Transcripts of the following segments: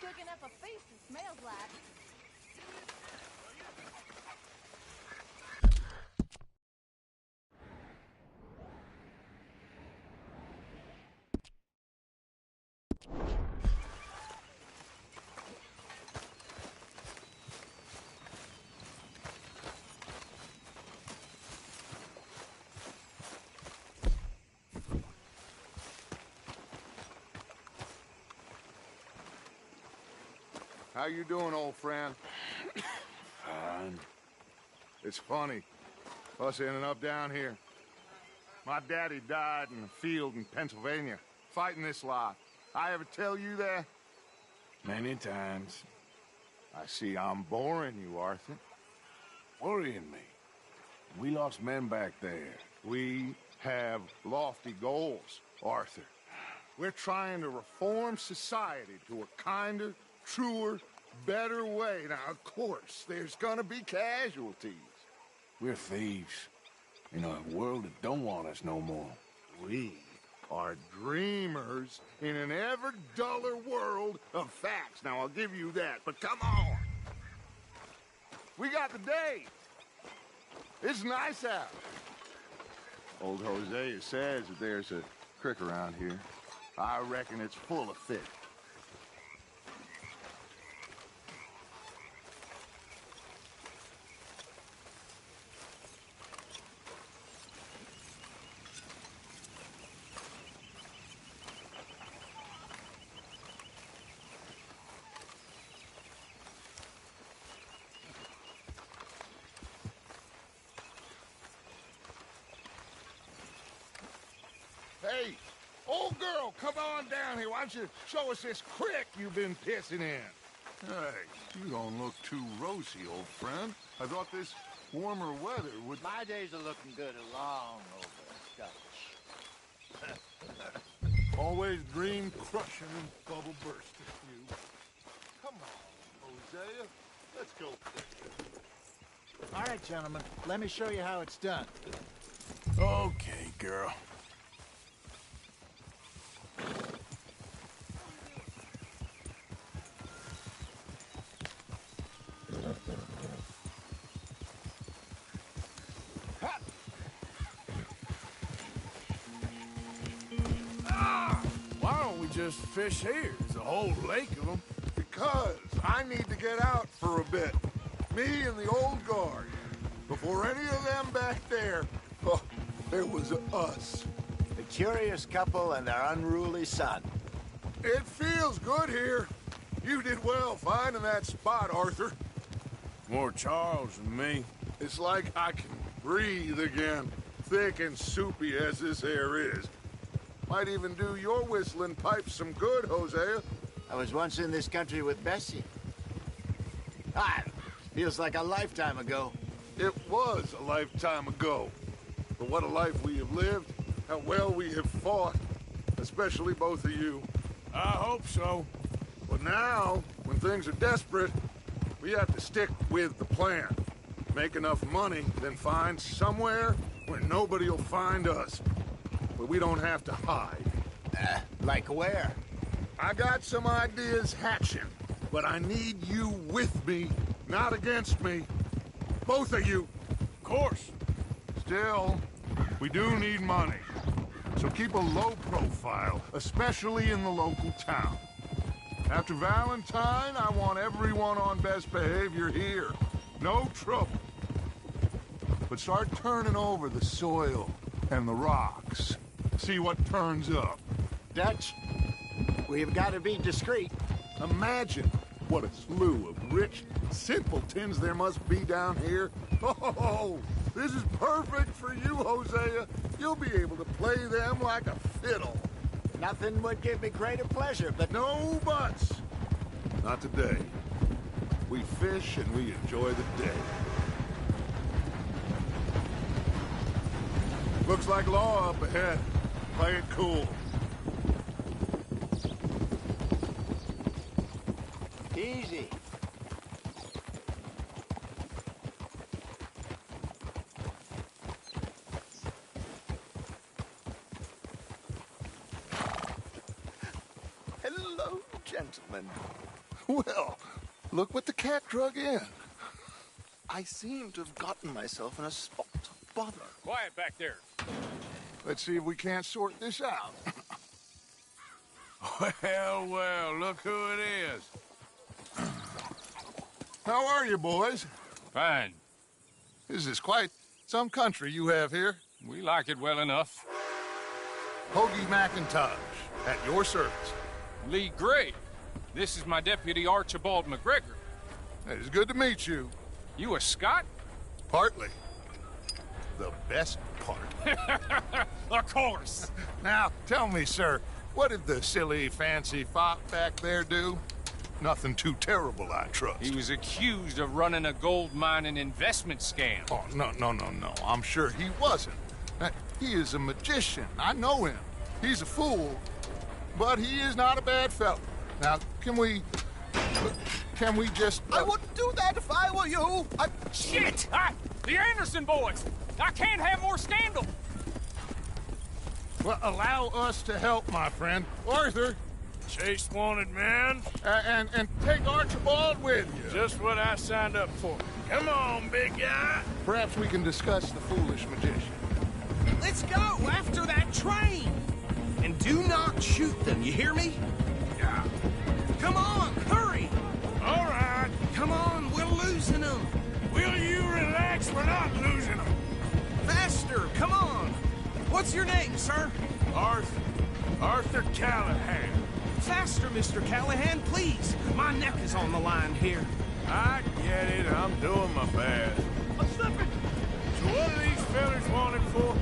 cooking up a feast it smells like. How you doing, old friend? Fine. It's funny, us ending up down here. My daddy died in a field in Pennsylvania, fighting this lot. I ever tell you that? Many times. I see I'm boring you, Arthur. Worrying me. We lost men back there. We have lofty goals, Arthur. We're trying to reform society to a kinder, truer, better way. Now, of course, there's gonna be casualties. We're thieves. In a world that don't want us no more. We are dreamers in an ever duller world of facts. Now, I'll give you that, but come on. We got the day. It's nice out. Old Hosea says that there's a creek around here. I reckon it's full of fish. Hey, old girl, come on down here. Why don't you show us this creek you've been pissing in? Hey, you don't look too rosy, old friend. I thought this warmer weather would... My days are looking good along over Scotch. Always dream crushing and bubble bursting, you. Come on, Hosea. Let's go fishing. All right, gentlemen. Let me show you how it's done. Okay, girl. Why don't we just fish here? There's a whole lake of them. Because I need to get out for a bit. Me and the old guard. Before any of them back there, oh, there was us. The curious couple and their unruly son. It feels good here. You did well finding that spot, Arthur. More Charles than me. It's like I can breathe again, thick and soupy as this air is. Might even do your whistling pipes some good, Hosea. I was once in this country with Bessie. Feels like a lifetime ago. It was a lifetime ago. But what a life we have lived, how well we have fought, especially both of you. I hope so. But now, when things are desperate, we have to stick with the plan. Make enough money, then find somewhere where nobody will find us. Where we don't have to hide. Like where? I got some ideas hatching, but I need you with me, not against me. Both of you. Of course. Still, we do need money. So keep a low profile, especially in the local town. After Valentine, I want everyone on best behavior here. No trouble. But start turning over the soil and the rocks. See what turns up. Dutch, we've got to be discreet. Imagine what a slew of rich simpletons there must be down here. Oh, this is perfect for you, Hosea. You'll be able to play them like a fiddle. Nothing would give me greater pleasure, but... No buts. Not today. We fish and we enjoy the day. Looks like law up ahead. Play it cool. Easy. Hello, gentlemen. Well, look what the cat drug in. I seem to have gotten myself in a spot of bother. Quiet back there. Let's see if we can't sort this out. Well, well, look who it is. How are you, boys? Fine. This is quite some country you have here. We like it well enough. Hoagie McIntosh, at your service. Lee Gray. This is my deputy Archibald McGregor. It is good to meet you. You a Scot? Partly. The best part. Of course. Now, tell me, sir, what did the silly, fancy fop back there do? Nothing too terrible, I trust. He was accused of running a gold mining investment scam. Oh, no. I'm sure he wasn't. He is a magician. I know him. He's a fool, but he is not a bad fellow. Now, can we just... I wouldn't do that if I were you. Shit! The Anderson boys! I can't have more scandal! Well, allow us to help, my friend. Arthur, Chase wanted man. and take Archibald with you. Just what I signed up for. Come on, big guy. Perhaps we can discuss the foolish magician. Let's go after that train! And do not shoot them, you hear me? Yeah. Come on, hurry! All right. Come on, we're losing them! Will you relax? We're not losing them. Faster, come on! What's your name, sir? Arthur Callahan. Faster, Mr. Callahan, please! My neck is on the line here. I get it. I'm doing my best. I'm slipping. So what are these fellas wanted for?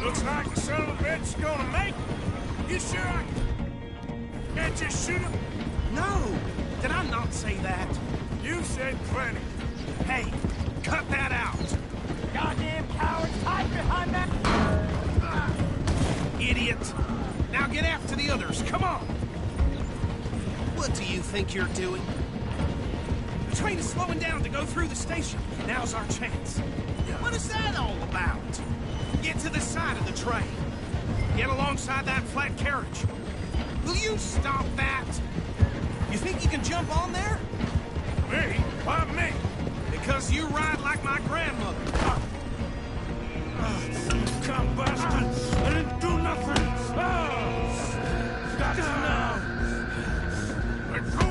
Looks like the son of a bitch is gonna make it. You sure I can't just shoot him? No! Did I not say that? You said plenty. Hey, cut that out! Goddamn cowards, hide behind that! Idiot! Now get after the others, come on! What do you think you're doing? The train is slowing down to go through the station. Now's our chance. What is that all about? Get to the side of the train. Get alongside that flat carriage. Will you stop that? You think you can jump on there? Me? Why me? Because you ride like my grandmother. Come, bastard! I didn't do nothing! That's enough! Let go!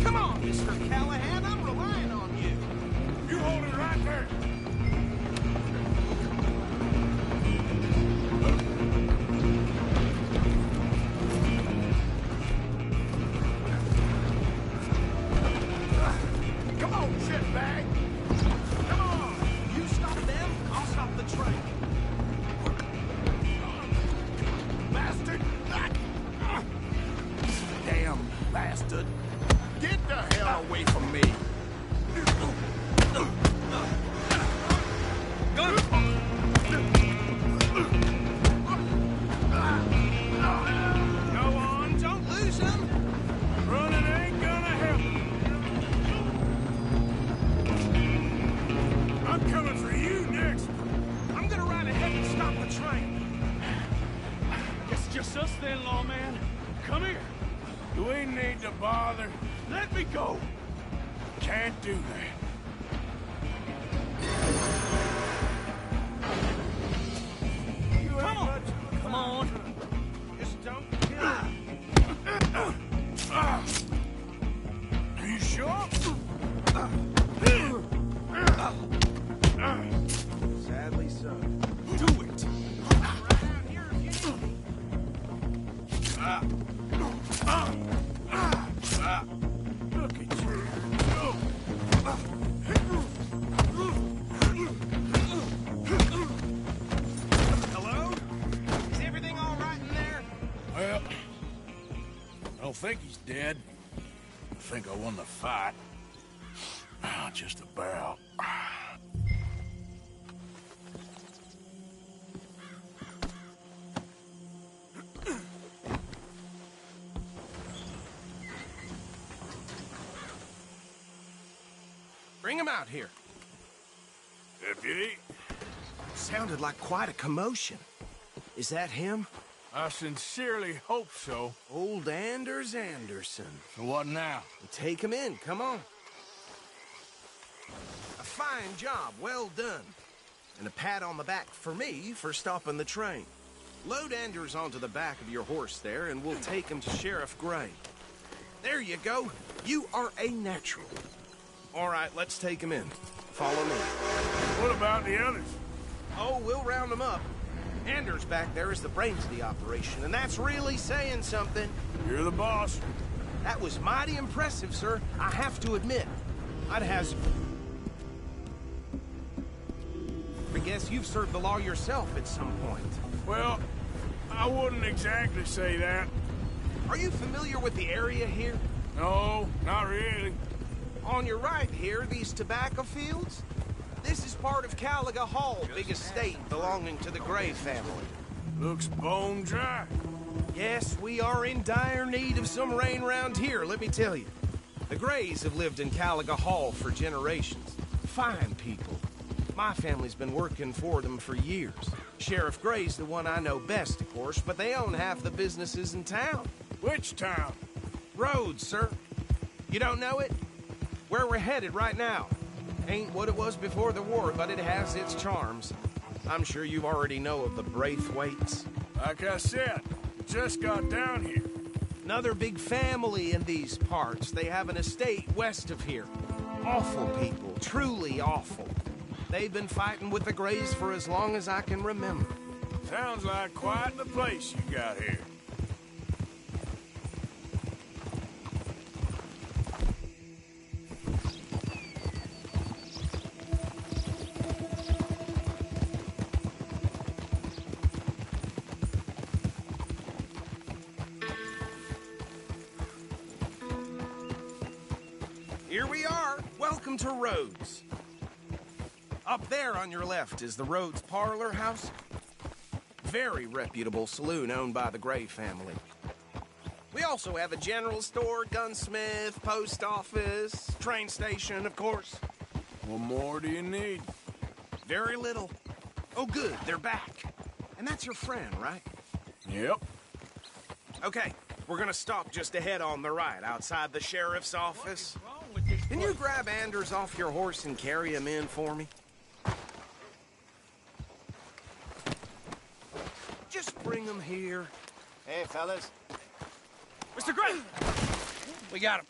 Come on, Mr. Callahan, I'm relying on you. You hold it right there! Come on, shitbag! Come on! You stop them, I'll stop the train. Bastard! Damn bastard. Get the hell away from me! Go on, don't lose them. Running ain't gonna help. I'm coming for you next. I'm gonna ride ahead and stop the train. It's just us then, lawman. Come here. Do we need to bother? Let me go. Can't do that. Come on. Come on. Just don't kill Are you sure? Sadly so. Do it. Right out here if you need me. Look at you. Hello? Is everything all right in there? Well, I don't think he's dead. I think I won the fight. Just about. Bring him out here. Deputy? Sounded like quite a commotion. Is that him? I sincerely hope so. Old Anders Anderson. So what now? Take him in, come on. A fine job, well done. And a pat on the back for me for stopping the train. Load Anders onto the back of your horse there, and we'll take him to Sheriff Gray. There you go. You are a natural. All right, let's take him in. Follow me. What about the others? Oh, we'll round them up. Anders back there is the brains of the operation, and that's really saying something. You're the boss. That was mighty impressive, sir. I have to admit. I'd hazard. I guess you've served the law yourself at some point. Well, I wouldn't exactly say that. Are you familiar with the area here? No, not really. On your right here, these tobacco fields? This is part of Caliga Hall, big estate belonging to the Gray family. Looks bone dry. Yes, we are in dire need of some rain round here, let me tell you. The Grays have lived in Caliga Hall for generations. Fine people. My family's been working for them for years. Sheriff Gray's the one I know best, of course, but they own half the businesses in town. Which town? Rhodes, sir. You don't know it? Where we're headed right now. Ain't what it was before the war, but it has its charms. I'm sure you already know of the Braithwaites. Like I said, just got down here. Another big family in these parts. They have an estate west of here. Awful people, truly awful. They've been fighting with the Grays for as long as I can remember. Sounds like quite the place you got here. Here we are. Welcome to Rhodes. Up there on your left is the Rhodes Parlor House. Very reputable saloon owned by the Gray family. We also have a general store, gunsmith, post office, train station, of course. What more do you need? Very little. Oh, good, they're back. And that's your friend, right? Yep. Okay, we're gonna stop just ahead on the right, outside the sheriff's office. Can you grab Anders off your horse and carry him in for me? Just bring him here. Hey, fellas. Mr. Gray! We got him.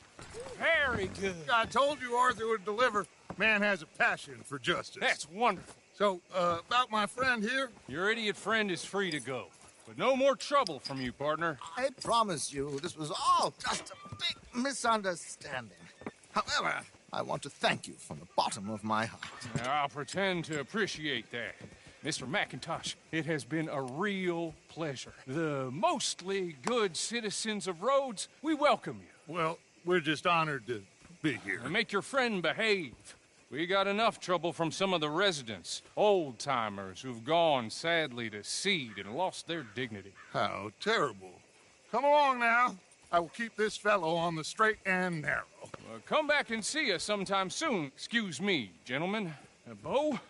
Very good. I told you Arthur would deliver. Man has a passion for justice. That's wonderful. So, about my friend here? Your idiot friend is free to go. But no more trouble from you, partner. I promise you, this was all just a big misunderstanding. However, I want to thank you from the bottom of my heart. I'll pretend to appreciate that. Mr. McIntosh, it has been a real pleasure. The mostly good citizens of Rhodes, we welcome you. Well, we're just honored to be here. And make your friend behave. We got enough trouble from some of the residents, old-timers who've gone, sadly, to seed and lost their dignity. How terrible. Come along now. I will keep this fellow on the straight and narrow. Come back and see us sometime soon. Excuse me, gentlemen. Bo,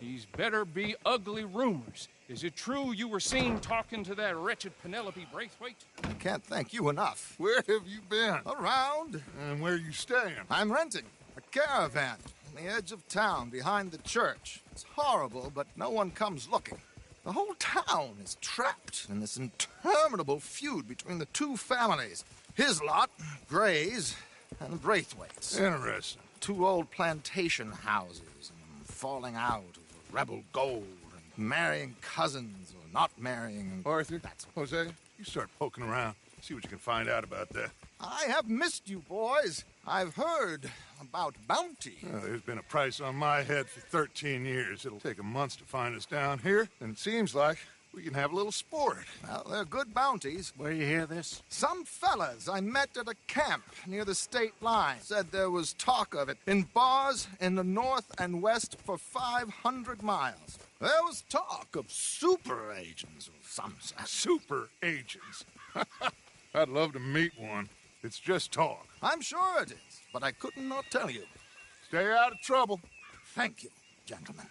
these better be ugly rumors. Is it true you were seen talking to that wretched Penelope Braithwaite? I can't thank you enough. Where have you been? Around. And where you staying? I'm renting a caravan on the edge of town behind the church. It's horrible, but no one comes looking. The whole town is trapped in this interminable feud between the two families. His lot, Gray's, and Braithwaite's. Interesting. Two old plantation houses and falling out over rebel gold and marrying cousins or not marrying. And Arthur, Jose, you start poking around. See what you can find out about that. I have missed you, boys. I've heard about bounty. Well, there's been a price on my head for 13 years. It'll take a month to find us down here, and it seems like we can have a little sport. Well, they're good bounties. Where you hear this? Some fellas I met at a camp near the state line said there was talk of it in bars in the north and west for 500 miles. There was talk of super agents of some sort. Super agents. I'd love to meet one. It's just talk. I'm sure it is, but I couldn't not tell you. Stay out of trouble. Thank you, gentlemen.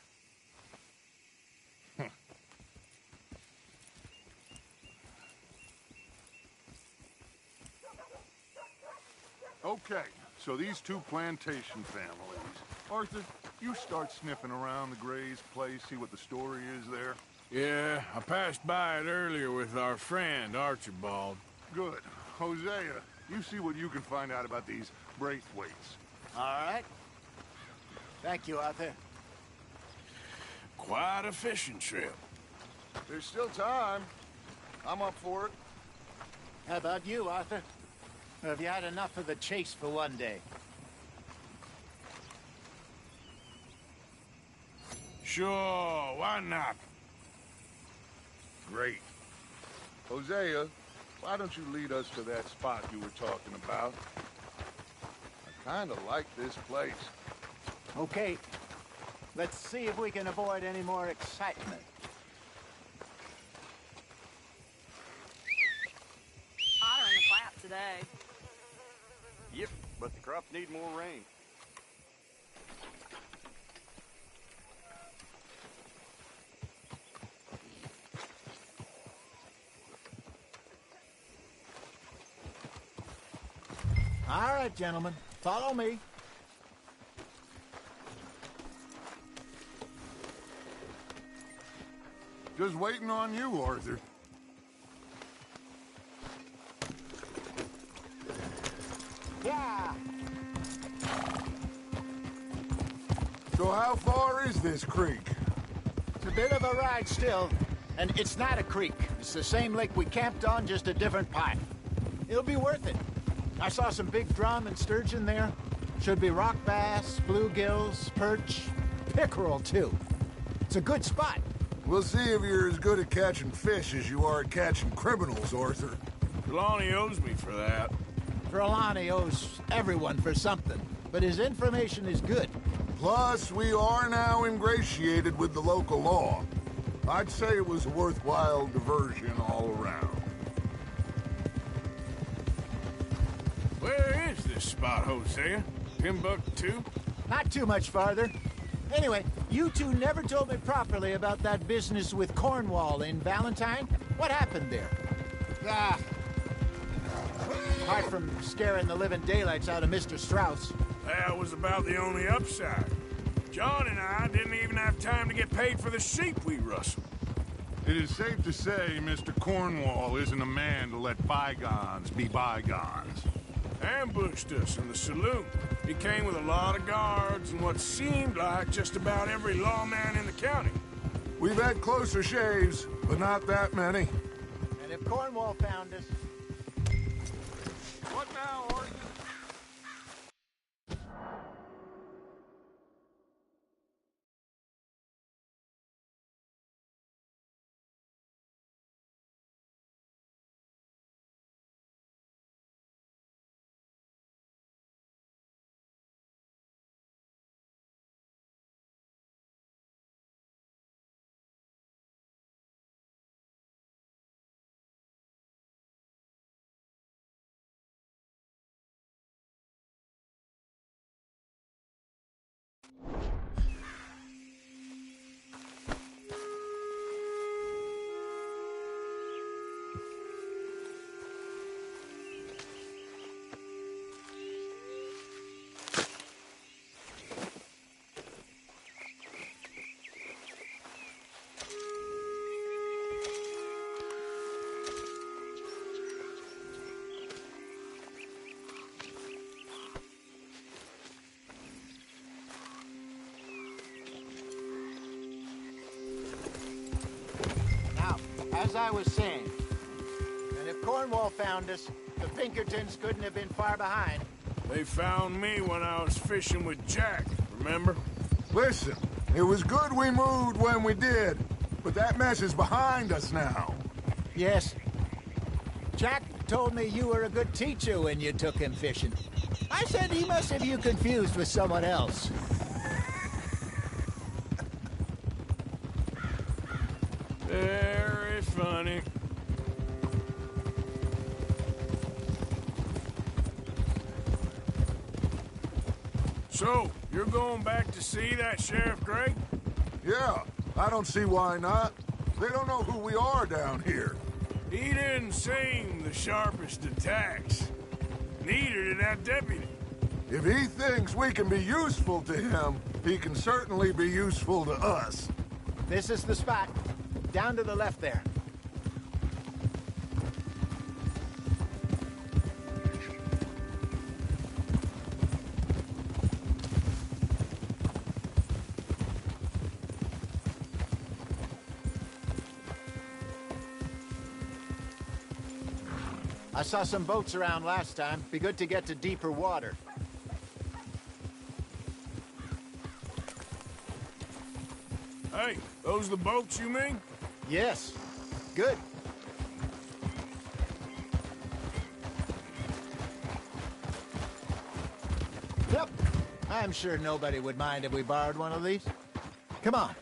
Okay, so these two plantation families. Arthur, you start sniffing around the Gray's place, see what the story is there. Yeah, I passed by it earlier with our friend, Archibald. Good. Hosea, you see what you can find out about these Braithwaites. All right. Thank you, Arthur. Quite a fishing trip. There's still time. I'm up for it. How about you, Arthur? Or have you had enough of the chase for one day? Sure, why not? Great. Hosea, why don't you lead us to that spot you were talking about? I kind of like this place. Okay. Let's see if we can avoid any more excitement. Hotter in the Platte today. Yep, but the crops need more rain. All right, gentlemen. Follow me. Just waiting on you, Arthur. Yeah. So how far is this creek? It's a bit of a ride still. And it's not a creek. It's the same lake we camped on, just a different pipe. It'll be worth it. I saw some big drum and sturgeon there. Should be rock bass, bluegills, perch, pickerel, too. It's a good spot. We'll see if you're as good at catching fish as you are at catching criminals, Arthur. Trelawney owes me for that. Trelawney owes everyone for something, but his information is good. Plus, we are now ingratiated with the local law. I'd say it was a worthwhile diversion all around. Where is this spot, Hosea? Timbuktu? Not too much farther. Anyway, you two never told me properly about that business with Cornwall in Valentine. What happened there? Ah. Apart from scaring the living daylights out of Mr. Strauss. That was about the only upside. John and I didn't even have time to get paid for the sheep we rustled. It is safe to say Mr. Cornwall isn't a man to let bygones be bygones. Ambushed us in the saloon. He came with a lot of guards and what seemed like just about every lawman in the county. We've had closer shaves, but not that many. And if Cornwall found us... What now, Arthur? As I was saying, and if Cornwall found us, the Pinkertons couldn't have been far behind. They found me when I was fishing with Jack, remember? Listen, it was good we moved when we did, but that mess is behind us now. Yes. Jack told me you were a good teacher when you took him fishing. I said he must have you confused with someone else. Very funny. So, you're going back to see that Sheriff Gray? Yeah, I don't see why not. They don't know who we are down here. He didn't seem the sharpest attacks. Neater than that deputy. If he thinks we can be useful to him, he can certainly be useful to us. This is the spot. Down to the left there. I saw some boats around last time. Be good to get to deeper water. Hey, those the boats you mean? Yes. Good. Yep. I'm sure nobody would mind if we borrowed one of these. Come on.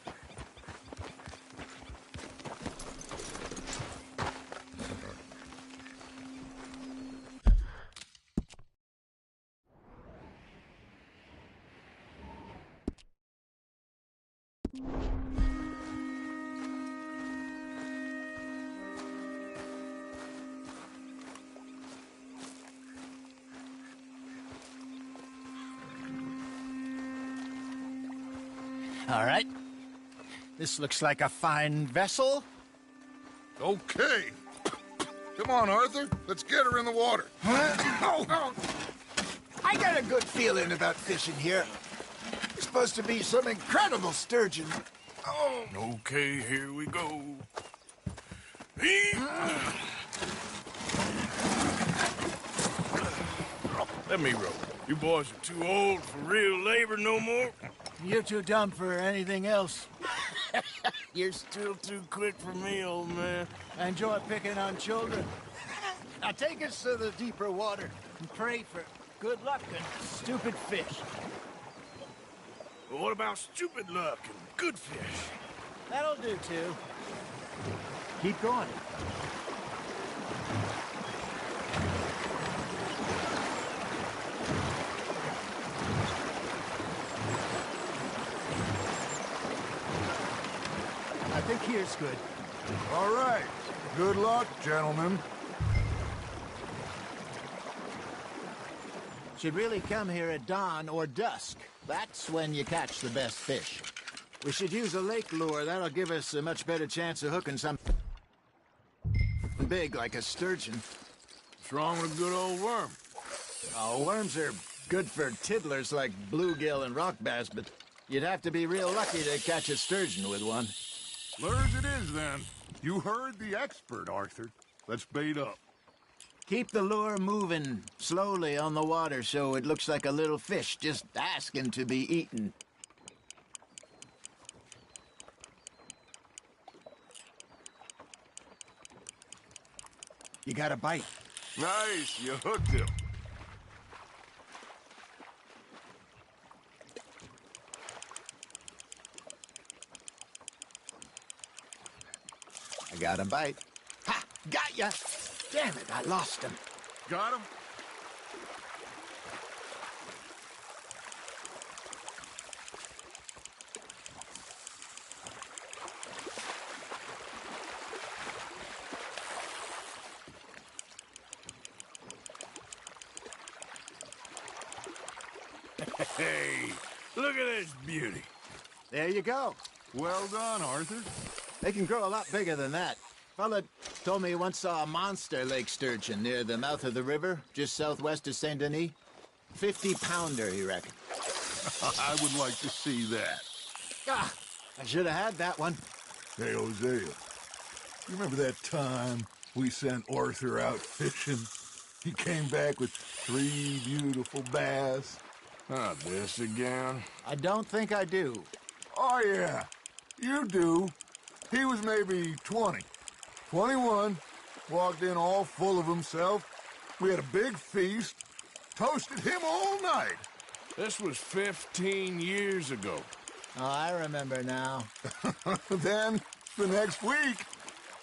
All right. This looks like a fine vessel. Okay. Come on, Arthur. Let's get her in the water. I got a good feeling about fishing here. It's supposed to be some incredible sturgeon. Oh. Okay, here we go. Let me row. You boys are too old for real labor no more. You're too dumb for anything else. You're still too quick for me, old man. I enjoy picking on children. Now take us to the deeper water and pray for good luck and stupid fish. But what about stupid luck and good fish? That'll do, too. Keep going. I think here's good. All right. Good luck, gentlemen. Should really come here at dawn or dusk. That's when you catch the best fish. We should use a lake lure. That'll give us a much better chance of hooking something big like a sturgeon. What's wrong with a good old worm? Oh, worms are good for tiddlers like bluegill and rock bass, but you'd have to be real lucky to catch a sturgeon with one. Lures it is, then. You heard the expert, Arthur. Let's bait up. Keep the lure moving slowly on the water so it looks like a little fish just asking to be eaten. You got a bite. Nice, you hooked him. I got a bite. Ha! Got ya! Damn it, I lost him. Got him? Hey, look at this beauty. There you go. Well done, Arthur. They can grow a lot bigger than that. Fella told me he once saw a monster lake sturgeon near the mouth of the river, just southwest of Saint Denis. 50-pounder, he reckoned. I would like to see that. Ah, I should have had that one. Hey, Hosea, you remember that time we sent Arthur out fishing? He came back with 3 beautiful bass. Not this again. I don't think I do. Oh, yeah. You do. He was maybe 20. 21. Walked in all full of himself. We had a big feast. Toasted him all night. This was 15 years ago. Oh, I remember now. Then, the next week,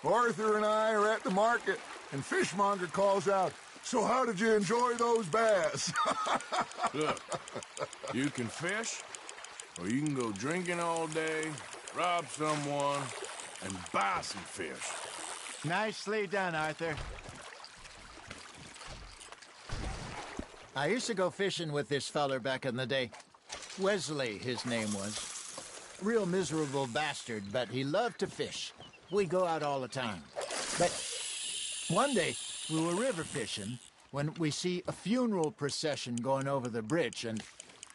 Arthur and I are at the market, and Fishmonger calls out, "So how did you enjoy those bass?" Look, you can fish, or you can go drinking all day, rob someone, and buy some fish. Nicely done, Arthur. I used to go fishing with this feller back in the day. Wesley, his name was. Real miserable bastard, but he loved to fish. We go out all the time. But one day, we were river fishing when we see a funeral procession going over the bridge, and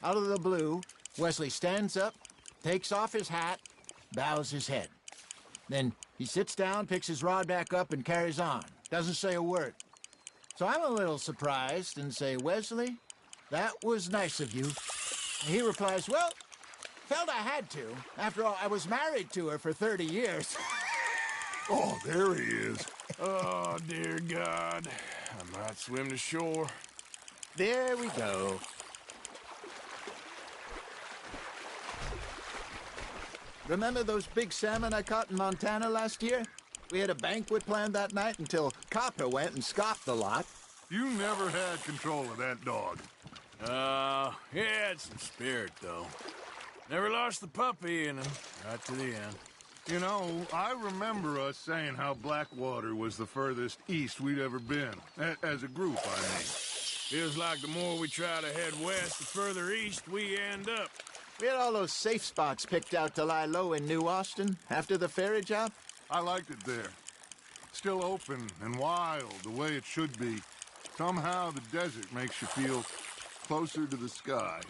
out of the blue, Wesley stands up, takes off his hat, bows his head. Then he sits down, picks his rod back up, and carries on. Doesn't say a word. So I'm a little surprised and say, Wesley, that was nice of you. And he replies, well, felt I had to. After all, I was married to her for 30 years. Oh, there he is. Oh, dear God. I might swim to shore. There we go. Remember those big salmon I caught in Montana last year? We had a banquet planned that night until Copper went and scoffed the lot. You never had control of that dog. He had some spirit, though. Never lost the puppy in him, right to the end. You know, I remember us saying how Blackwater was the furthest east we'd ever been. As a group, I mean. Feels like the more we try to head west, the further east we end up. We had all those safe spots picked out to lie low in New Austin after the ferry job. I liked it there. Still open and wild, the way it should be. Somehow the desert makes you feel closer to the sky.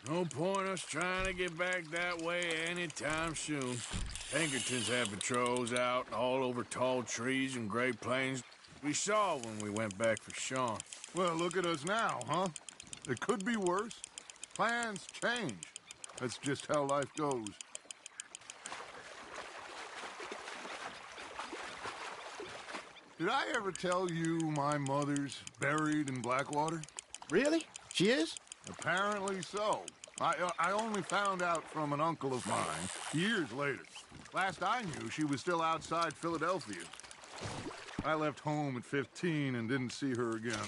No point us trying to get back that way anytime soon. Pinkertons have patrols out all over tall trees and Great Plains. We saw when we went back for Sean. Well, look at us now, huh? It could be worse. Plans change. That's just how life goes. Did I ever tell you my mother's buried in Blackwater? Really? She is? Apparently so. I only found out from an uncle of mine years later. Last I knew, she was still outside Philadelphia. I left home at 15 and didn't see her again.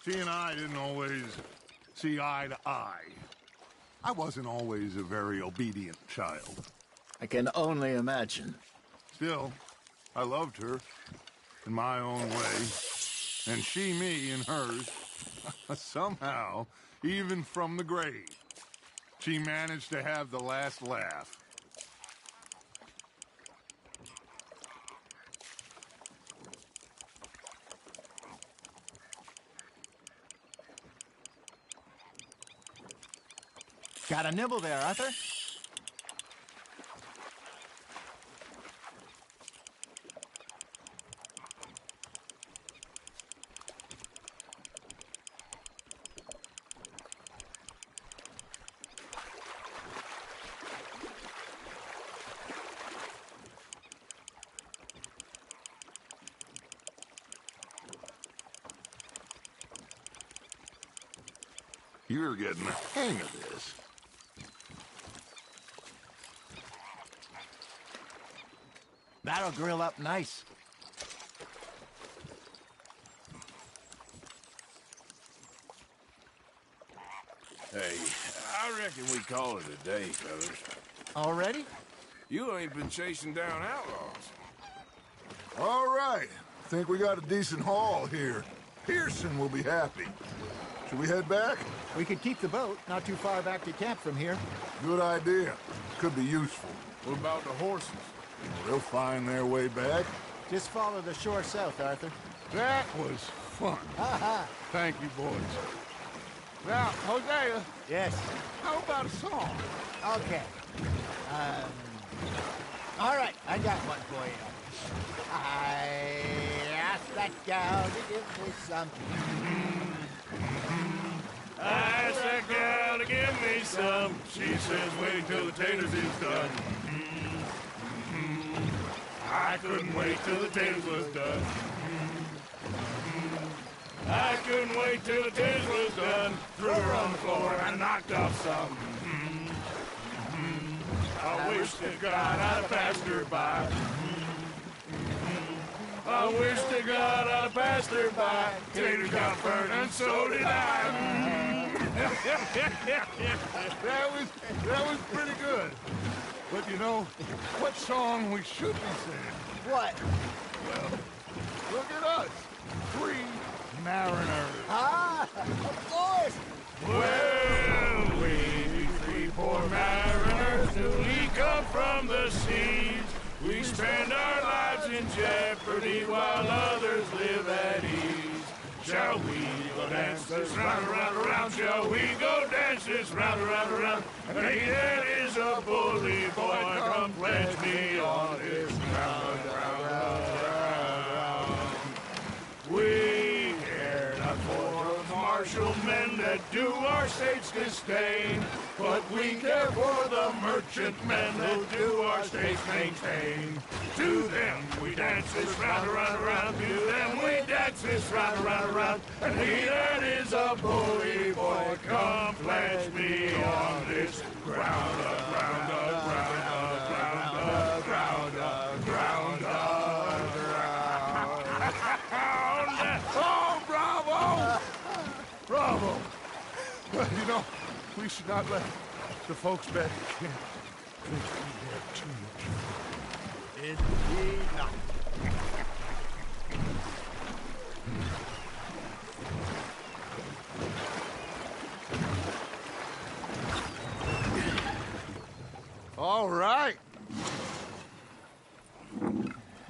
She and I didn't always see eye to eye. I wasn't always a very obedient child. I can only imagine. Still, I loved her in my own way, and she me in hers. Somehow, even from the grave, she managed to have the last laugh. Got a nibble there, Arthur? You're getting the hang of this. That'll grill up nice. Hey, I reckon we call it a day, fellas. Already? You ain't been chasing down outlaws. All right. Think we got a decent haul here. Pearson will be happy. Should we head back? We could keep the boat not too far back to camp from here. Good idea. Could be useful. What about the horses? They'll find their way back. Just follow the shore south, Arthur. That was fun. Thank you, boys. Now, Hosea, Yes. how about a song? Okay. All right, I got one for you. I asked that gal to give me some. I asked that gal to give me some. She says, wait till the taters is done. I couldn't wait till the taters was done. I couldn't wait till the taters was done. Threw her on the floor and knocked off some. I wish to God I'd have passed her by. I wish to God I'd have passed her by. Taters got burned and so did I. That was pretty good. But you know, what song we should be singing? What? Look at us. 3 mariners. Ah! Of course! Well, we three poor mariners newly come from the seas. We spend our lives in jeopardy while others live at ease. Shall we go dance this round, around, around? Shall we go dance this round, around, around? And he that is a bully boy, come pledge me on this round, round, round. We care not for the martial men that do our state's disdain, but we care for the merchant men that do our state's maintain. To them we dance this round, around, around. To them we dance this round, around, around. And he that is a bully boy, come pledge me on this ground, ground, ground, ground, ground, ground, ground. Oh, bravo! Bravo! Well, you know, we should not let the folks back at camp think we have too much. Indeed not. All right.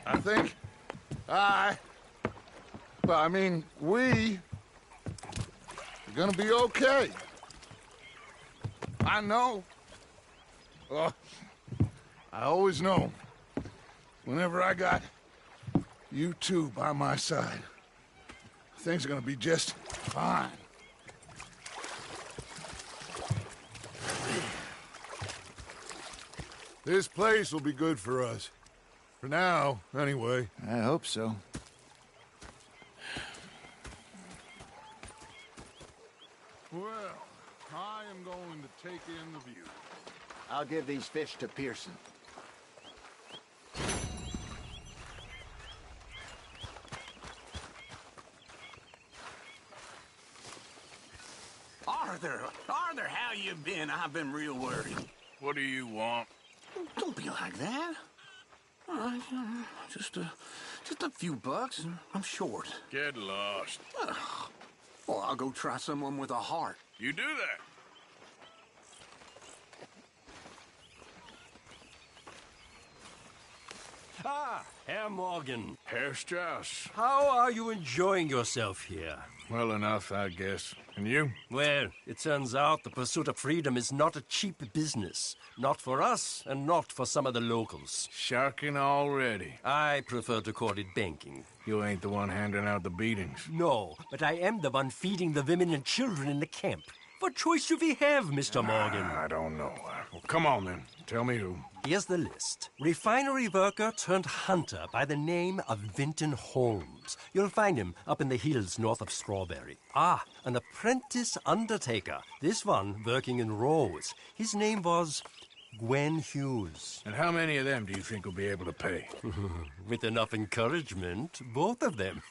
I think we are gonna be okay. I know. I always know. Whenever I got you two by my side, things are gonna be just fine. This place will be good for us. For now, anyway. I hope so. Well, I am going to take in the view. I'll give these fish to Pearson. Arthur, how you been? I've been real worried. What do you want? Don't be like that. Just a few bucks, and I'm short. Get lost. Well, I'll go try someone with a heart. You do that. Ah, Herr Morgan. Herr Strauss. How are you enjoying yourself here? Well enough, I guess. And you? Well, it turns out the pursuit of freedom is not a cheap business. Not for us, and not for some of the locals. Sharking already. I prefer to call it banking. You ain't the one handing out the beatings. No, but I am the one feeding the women and children in the camp. What choice do we have, Mr. Morgan? I don't know. Well, come on, then. Tell me who. Here's the list. Refinery worker turned hunter by the name of Vinton Holmes. You'll find him up in the hills north of Strawberry. Ah, an apprentice undertaker. This one working in Rose. His name was Gwen Hughes. And how many of them do you think will be able to pay? With enough encouragement, both of them.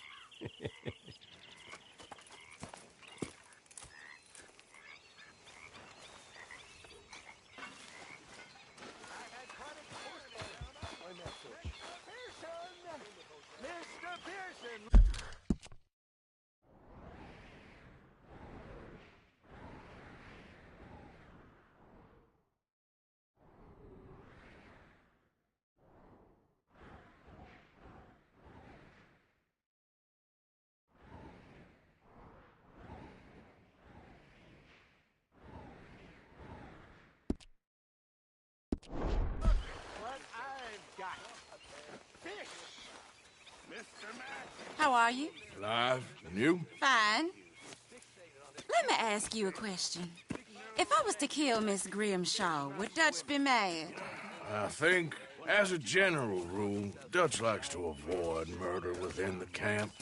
What I've got. Fish! Mr. Mac. How are you? Alive. And you? Fine. Let me ask you a question. If I was to kill Miss Grimshaw, would Dutch be mad? I think, as a general rule, Dutch likes to avoid murder within the camp.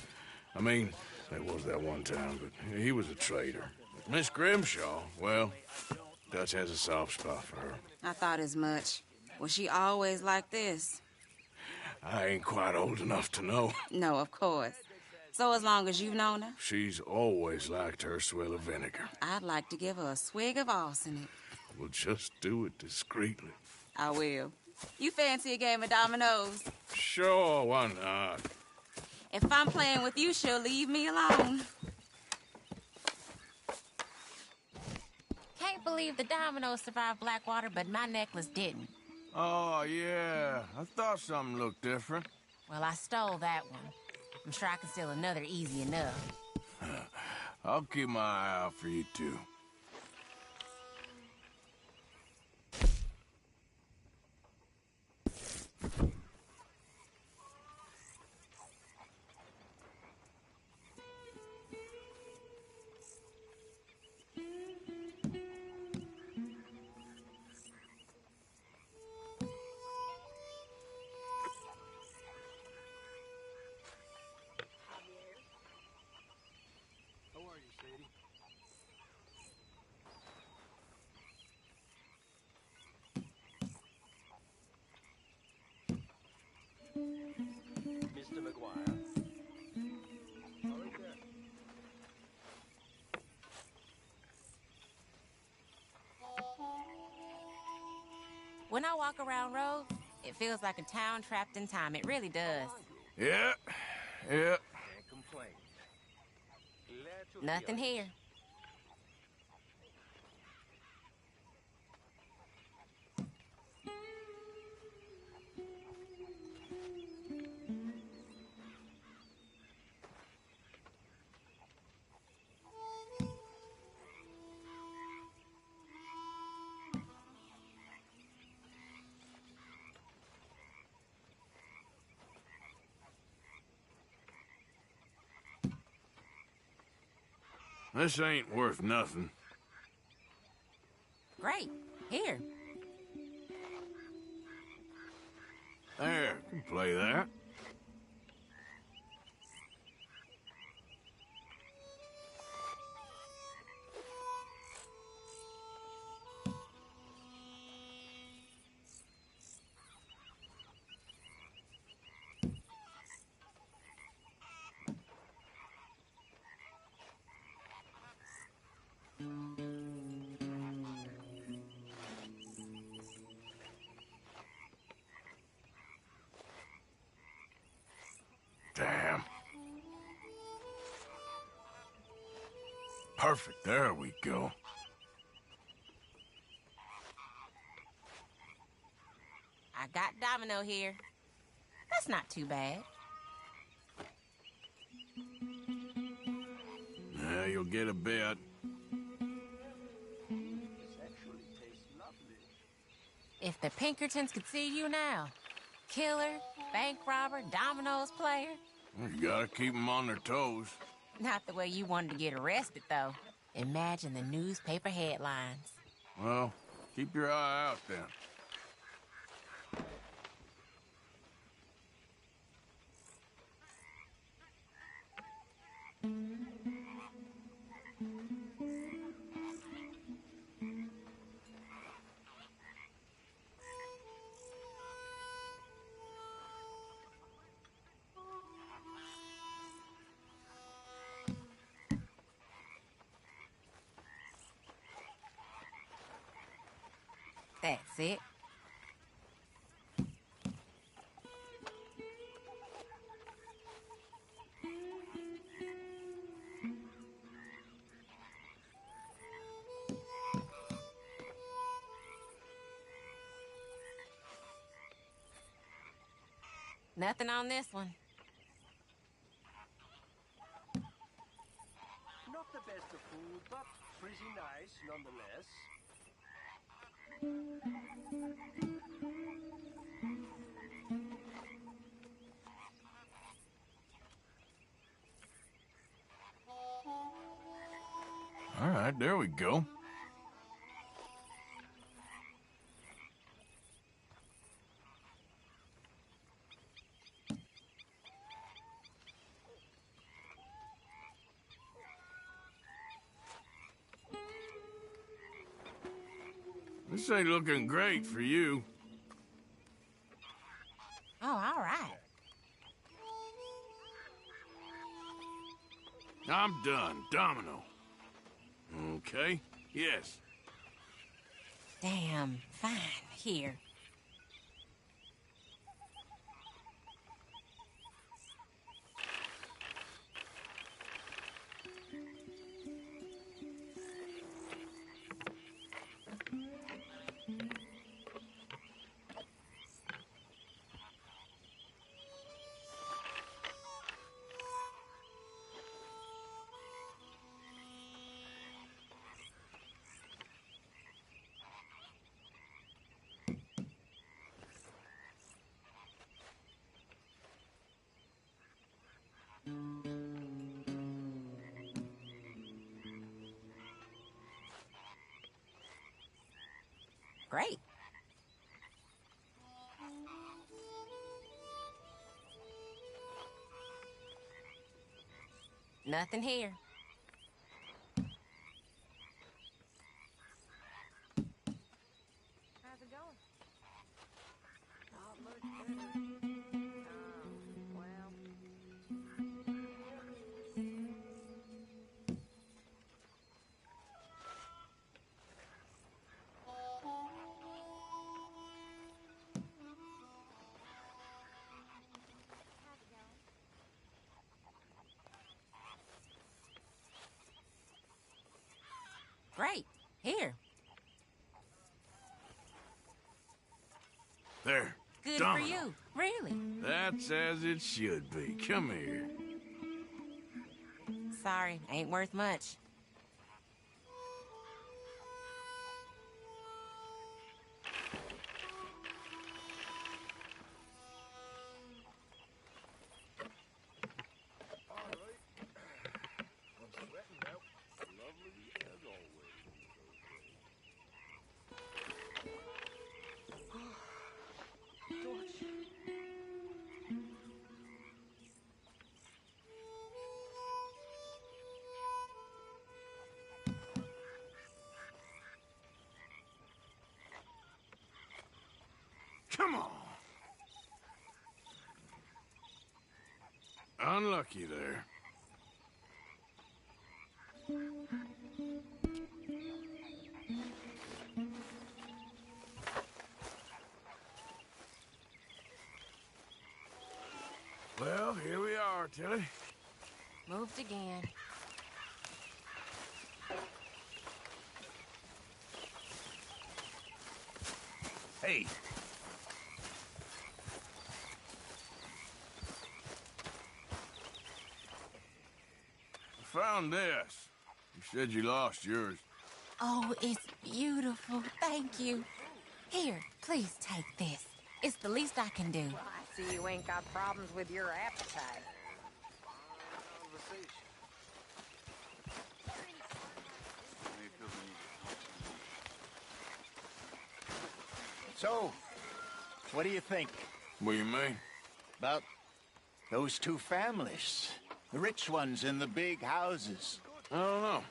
I mean, there was that one time, but he was a traitor. Miss Grimshaw, well, Dutch has a soft spot for her. I thought as much. Was she always like this? I ain't quite old enough to know. No, of course. So as long as you've known her? She's always liked her swill of vinegar. I'd like to give her a swig of arsenic. We'll just do it discreetly. I will. You fancy a game of dominoes? Sure, why not? If I'm playing with you, she'll leave me alone. believe the dominoes survived Blackwater, but my necklace didn't. Oh, yeah. I thought something looked different. Well, I stole that one. I'm sure I can steal another easy enough. I'll keep my eye out for you, too. Mr. McGuire. When I walk around roads, it feels like a town trapped in time. It really does. Yeah. Can't complain. Glad to Nothing hear it. here. This ain't worth nothing. Great. Here. There, can play that. Damn. Perfect. There we go. I got Domino here. That's not too bad. Yeah, you'll get a bit. If the Pinkertons could see you now. Killer, bank robber, dominoes player. You gotta keep them on their toes. Not the way you wanted to get arrested, though. Imagine the newspaper headlines. Well, keep your eye out then. That's it. Nothing on this one. Not the best of food, but pretty nice nonetheless. All right, there we go. This ain't looking great for you. Oh, all right. I'm done. Domino. Okay? Yes. Damn, fine. Here. Great. Nothing here. How's it going? Not much better. Well. Great. Here. There. Good Domino. for you. Really. That's as it should be. Come here. Sorry, ain't worth much. Come on. Unlucky there. Well, here we are, Tilly. Moved again. Hey. I found this. You said you lost yours. Oh, it's beautiful. Thank you. Here, please take this. It's the least I can do. Well, I see you ain't got problems with your appetite. So, what do you think? What do you mean? About those two families? The rich ones in the big houses. I don't know.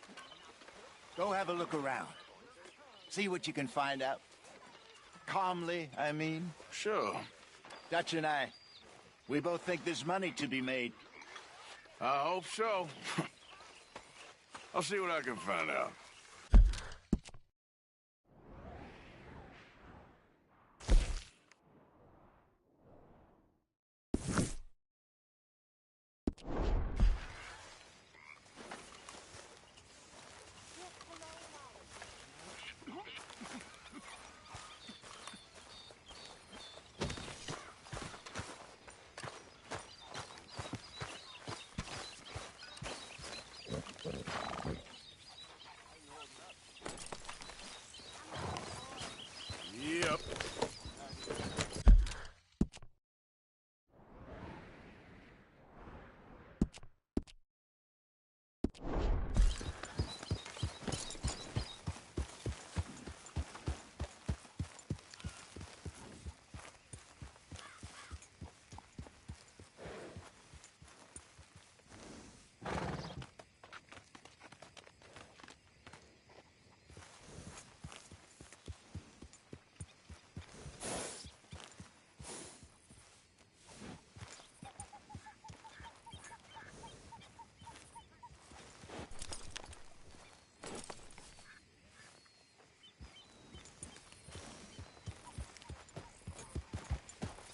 Go have a look around. See what you can find out. Calmly, I mean. Sure. Dutch and I, we both think there's money to be made. I hope so. I'll see what I can find out. Yep.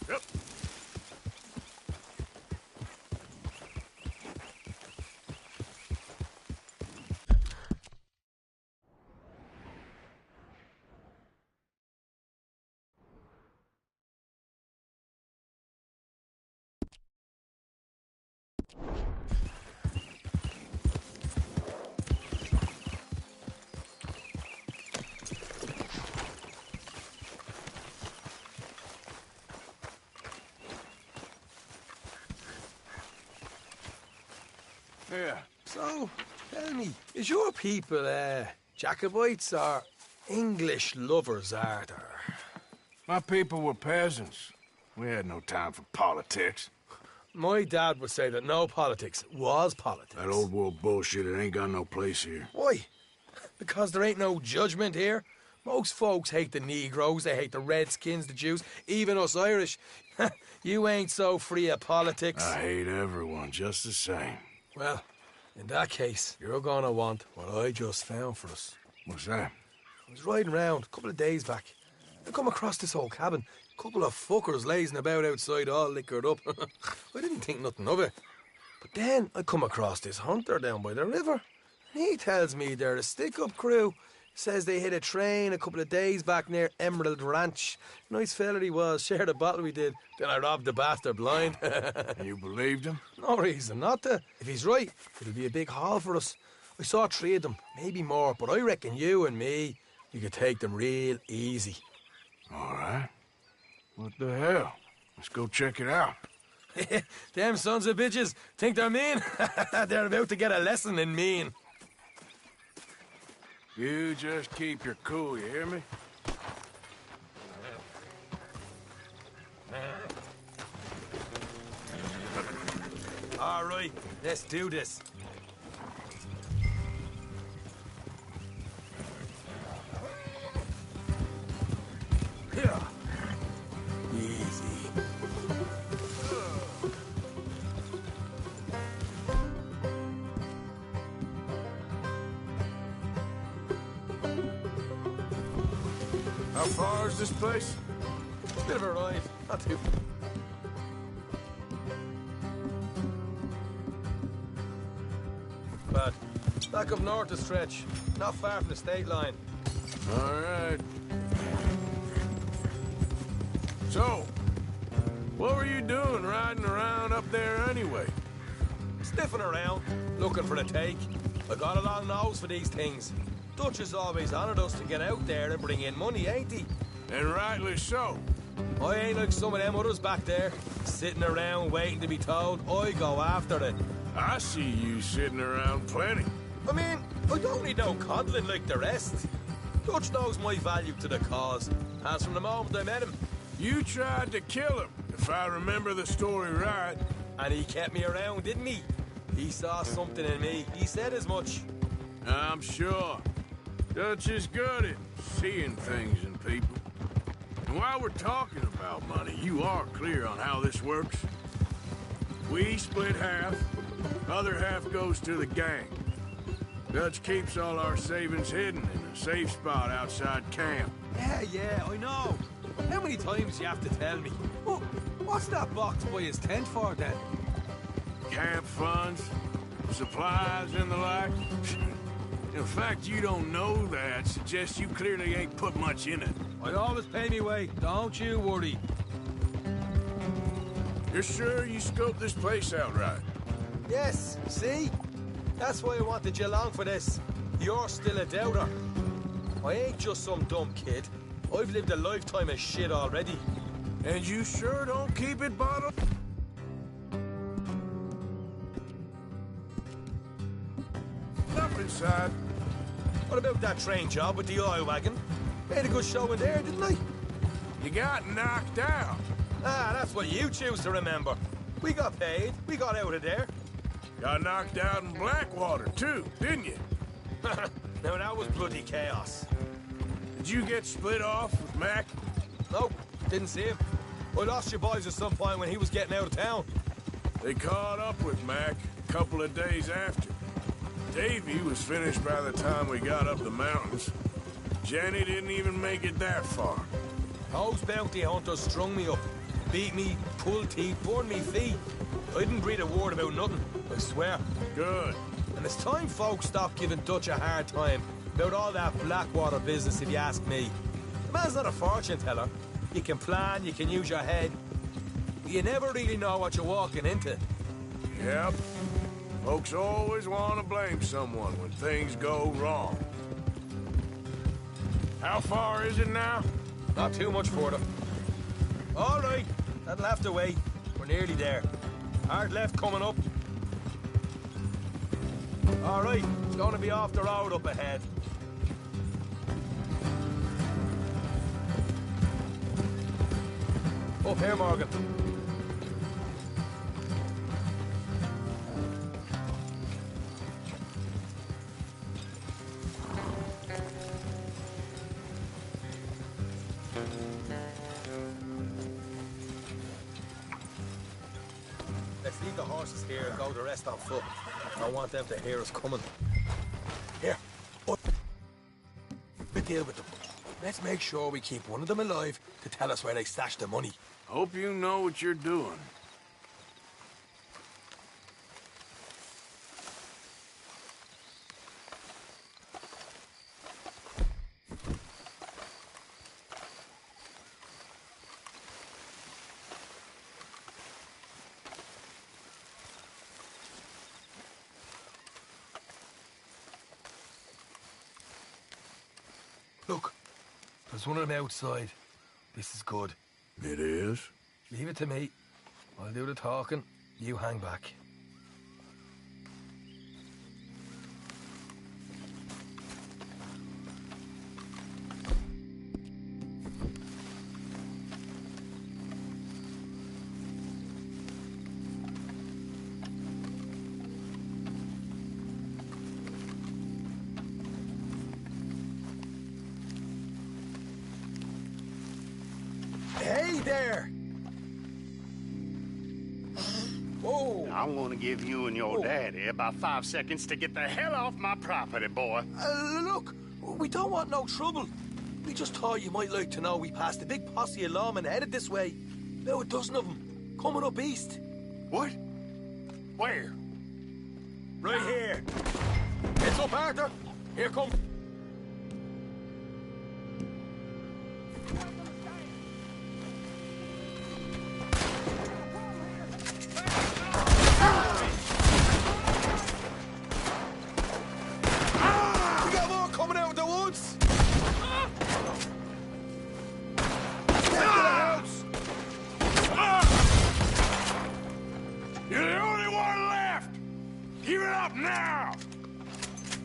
Yep. Yeah. So, tell me, is your people, Jacobites or English lovers, are there? My people were peasants. We had no time for politics. My dad would say that no politics was politics. That old world bullshit, it ain't got no place here. Why? Because there ain't no judgment here. Most folks hate the Negroes, they hate the Redskins, the Jews, even us Irish. You ain't so free of politics. I hate everyone just the same. Well, in that case, you're gonna want what I just found for us. What's that? I was riding around a couple of days back. I come across this old cabin. A couple of fuckers lazing about outside all liquored up. I didn't think nothing of it. But then I come across this hunter down by the river. And he tells me they're a stick-up crew. Says they hit a train a couple of days back near Emerald Ranch. Nice fella he was, shared a bottle we did. Then I robbed the bastard blind. You believed him? No reason not to. If he's right, it'll be a big haul for us. I saw 3 of them, maybe more, but I reckon you and me, you could take them real easy. All right. What the hell? Let's go check it out. Them sons of bitches think they're mean. They're about to get a lesson in mean. You just keep your cool, you hear me? All right, let's do this. Yeah. Easy. How far is this place? Bit of a ride, not too. Bad. Back up north a stretch, not far from the state line. All right. So, what were you doing riding around up there anyway? Sniffing around, looking for a take. I got a long nose for these things. Dutch has always honoured us to get out there and bring in money, ain't he? And rightly so. I ain't like some of them others back there, sitting around waiting to be told. I go after it. I see you sitting around plenty. I mean, I don't need no coddling like the rest. Dutch knows my value to the cause, as from the moment I met him. You tried to kill him, if I remember the story right. And he kept me around, didn't he? He saw something in me. He said as much. I'm sure. Dutch is good at seeing things in people. And while we're talking about money, you are clear on how this works? We split half, other half goes to the gang. Dutch keeps all our savings hidden in a safe spot outside camp. Yeah, I know. How many times do you have to tell me? Oh, what's that box by his tent for, then? Camp funds, supplies, and the like. The fact you don't know that suggests you clearly ain't put much in it. I always pay me way, don't you worry. You're sure you scoped this place out right? Yes, see? That's why I wanted you along for this. You're still a doubter. I ain't just some dumb kid. I've lived a lifetime of shit already. And you sure don't keep it bottled? Up inside. What about that train job with the oil wagon? Made a good show in there, didn't I? You got knocked out. Ah, that's what you choose to remember. We got paid. We got out of there. Got knocked out in Blackwater, too, didn't you? Now, that was bloody chaos. Did you get split off with Mac? Nope, didn't see him. I lost your boys at some point when he was getting out of town. They caught up with Mac a couple of days after. Davy was finished by the time we got up the mountains. Jenny didn't even make it that far. Those bounty hunters strung me up, beat me, pulled teeth, burned me feet. I didn't breathe a word about nothing, I swear. Good. And it's time folks stopped giving Dutch a hard time about all that Blackwater business, if you ask me. The man's not a fortune teller. You can plan, you can use your head. But you never really know what you're walking into. Yep. Folks always want to blame someone when things go wrong. How far is it now? Not too much further. All right, that'll have to wait. We're nearly there. Hard left coming up. All right, it's going to be off the road up ahead. Up here, Morgan. Let's leave the horses here and go the rest on foot. I don't want them to hear us coming. Here, we deal with them. Let's make sure we keep one of them alive to tell us where they stashed the money. Hope you know what you're doing. Look, there's one of them outside. This is good. It is? Leave it to me. I'll do the talking. You hang back. Hey there! Whoa! I'm gonna give you and your daddy about 5 seconds to get the hell off my property, boy. Look, we don't want no trouble. We just thought you might like to know we passed a big posse of lawmen headed this way. About a dozen of them, coming up east. What? Where? Right here. Heads up, Arthur. Here come... We got more coming out of the woods. Get to the house. You're the only one left! Give it up now!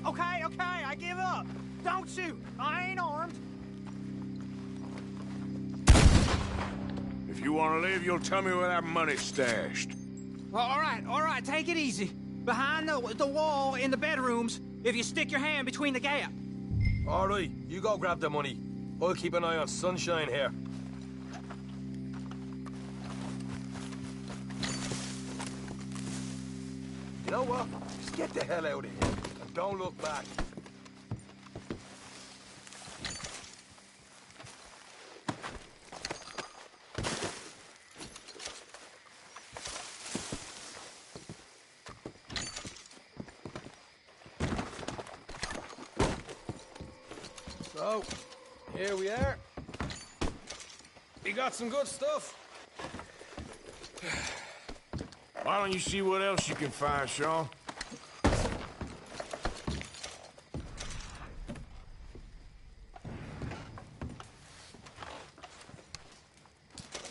Okay, I give up. Don't shoot. I ain't armed. If you want to live, you'll tell me where that money's stashed. Well, all right, take it easy. Behind the wall in the bedrooms, if you stick your hand between the gap. All right, you go grab the money. I'll keep an eye on Sunshine here. You know what? Just get the hell out of here and don't look back. So, here we are. We got some good stuff. Why don't you see what else you can find, Sean?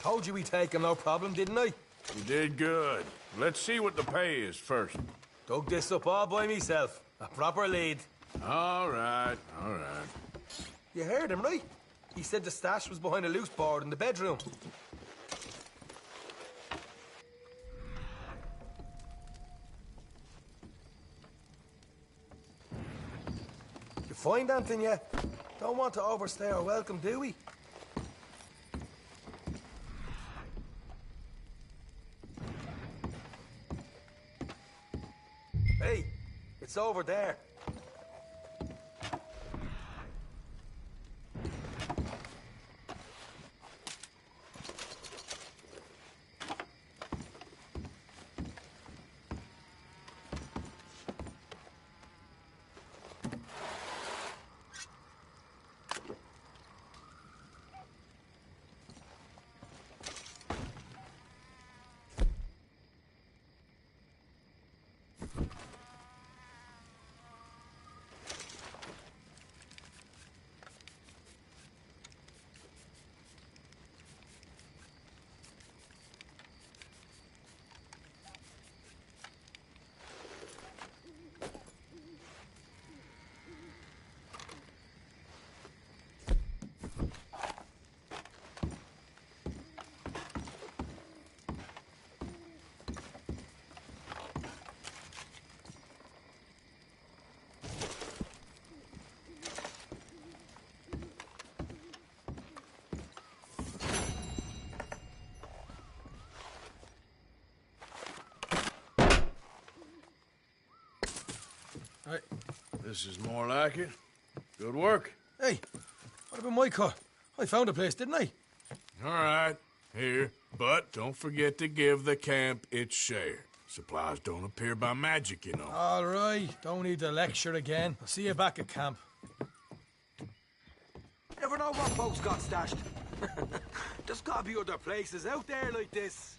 Told you we'd take him, no problem, didn't I? You did good. Let's see what the pay is first. Dug this up all by myself. A proper lead. All right. You heard him, right? He said the stash was behind a loose board in the bedroom. You find anything yet? Don't want to overstay our welcome, do we? Hey, it's over there. Right. This is more like it. Good work. Hey, what about my car? I found a place, didn't I? All right, here. But don't forget to give the camp its share. Supplies don't appear by magic, you know. All right, don't need to lecture again. I'll see you back at camp. Never know what folks got stashed. There's gotta be other places out there like this.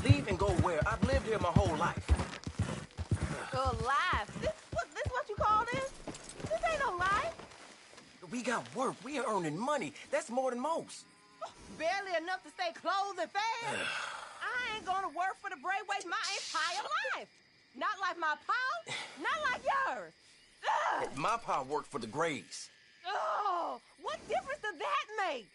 Leave and go where? I've lived here my whole life. Life? This what you call this? This ain't no life. We got work. We are earning money. That's more than most. Barely enough to stay clothed and fed. I ain't gonna work for the Braithwaites my entire life. Not like my pa, not like yours. Ugh. My pa worked for the Grays. Oh, what difference does that make?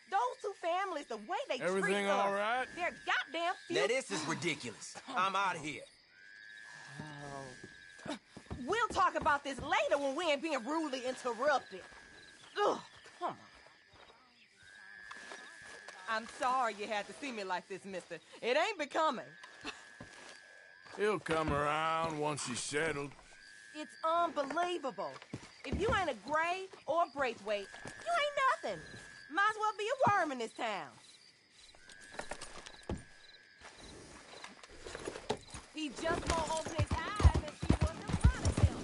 Those two families, the way they treat us. Everything all right? They're goddamn few. Now this is ridiculous. I'm out of here. We'll talk about this later when we ain't being rudely interrupted. Ugh, come on. I'm sorry you had to see me like this, mister. It ain't becoming. He'll come around once he's settled. It's unbelievable. If you ain't a Gray or a Braithwaite, you ain't nothing. Might as well be a worm in this town. He just won't open his eyes and see what's in front of him.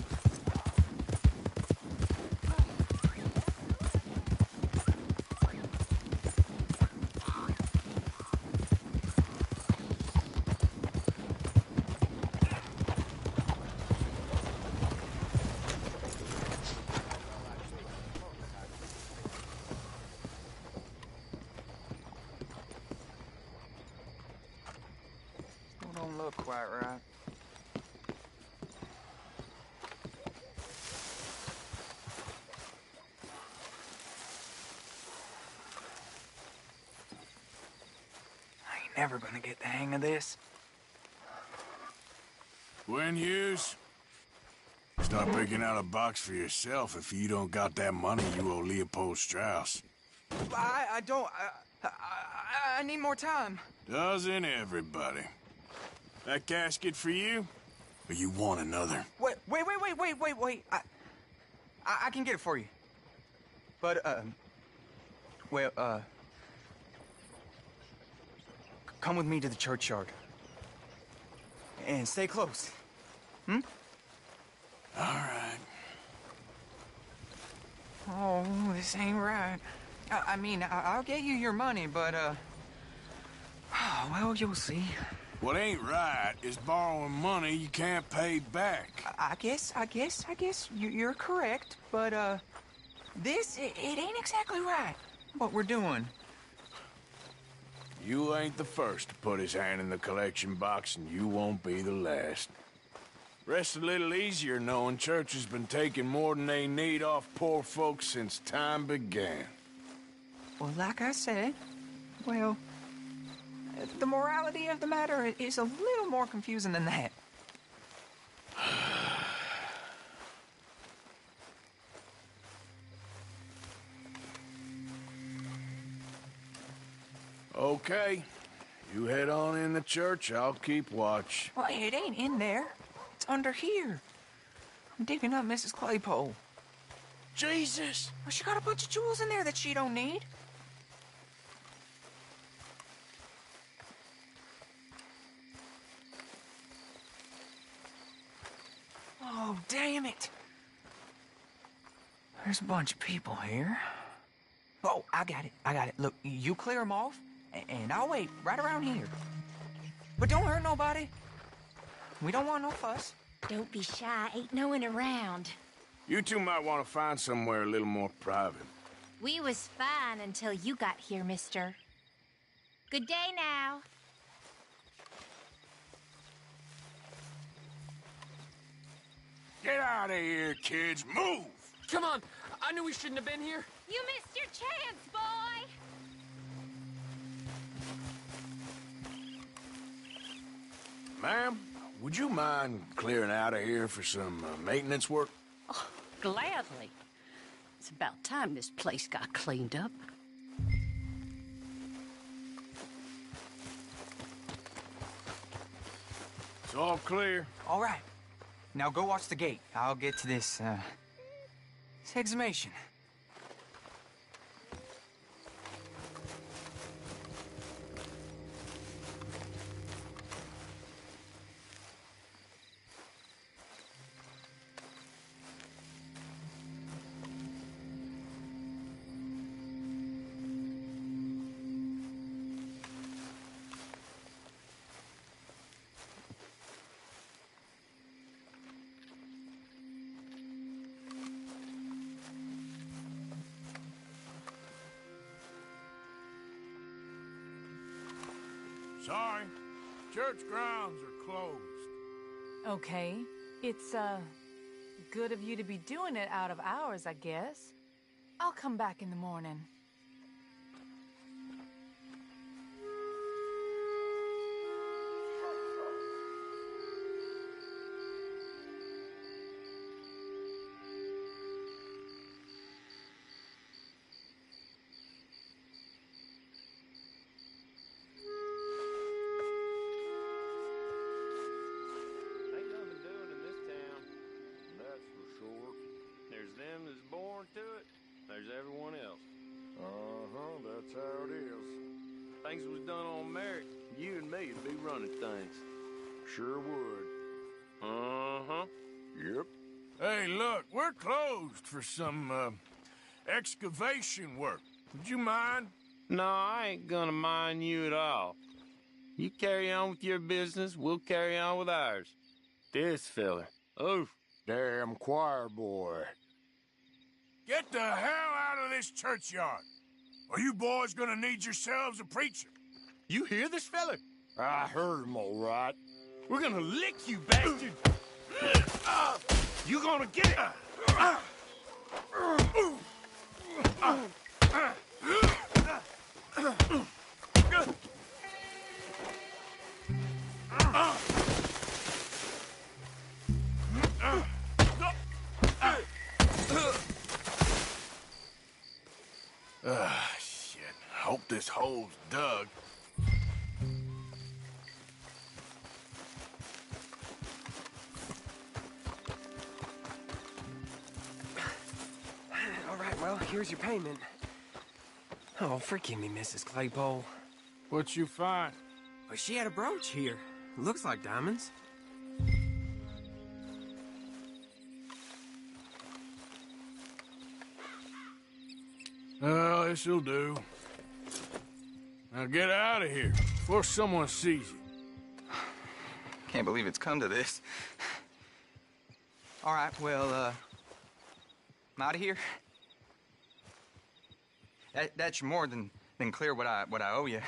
Don't look quite right. I ain't never gonna get the hang of this. Gwen Hughes, start picking out a box for yourself if you don't got that money you owe Leopold Strauss. I don't. I need more time. Doesn't everybody? That casket for you? Or you want another? Wait. I can get it for you. But, come with me to the churchyard. And stay close. Hmm? All right. Oh, this ain't right. I mean, I'll get you your money, but, well, you'll see. What ain't right is borrowing money you can't pay back. I guess you're correct, but, it ain't exactly right, what we're doing. You ain't the first to put his hand in the collection box, and you won't be the last. Rests a little easier knowing church has been taking more than they need off poor folks since time began. Well, like I said, well, the morality of the matter is a little more confusing than that. Okay. You head on in the church, I'll keep watch. Well, it ain't in there. It's under here. I'm digging up Mrs. Claypole. Jesus! Well, she got a bunch of jewels in there that she don't need. Oh, damn it. There's a bunch of people here. Oh, I got it. Look, you clear them off, and I'll wait right around here. But don't hurt nobody. We don't want no fuss. Don't be shy. Ain't no one around. You two might want to find somewhere a little more private. We was fine until you got here, mister. Good day now. Get out of here, kids. Move! Come on. I knew we shouldn't have been here. You missed your chance, boy! Ma'am, would you mind clearing out of here for some maintenance work? Oh, gladly. It's about time this place got cleaned up. It's all clear. All right. Now go watch the gate. I'll get to this exhumation. Sorry. Church grounds are closed. Okay. It's, good of you to be doing it out of hours, I guess. I'll come back in the morning. Everyone else. That's how it is. Things was done on merit, you and me would be running things. Sure would. Yep. Hey, look, we're closed for some, excavation work. Would you mind? No, I ain't gonna mind you at all. You carry on with your business, we'll carry on with ours. This fella. Oof. Damn choir boy. Get the hell out of this churchyard. Are you boys gonna need yourselves a preacher? You hear this fella? I heard him all right. We're gonna lick you, bastard! You gonna get it! Shit. Hope this hole's dug. All right, well, here's your payment. Oh, forgive me, Mrs. Claypole. What'd you find? Well, she had a brooch here. Looks like diamonds. Well, this'll do. Now get out of here before someone sees you. Can't believe it's come to this. All right, well, I'm out of here. That's more than clear what I owe you.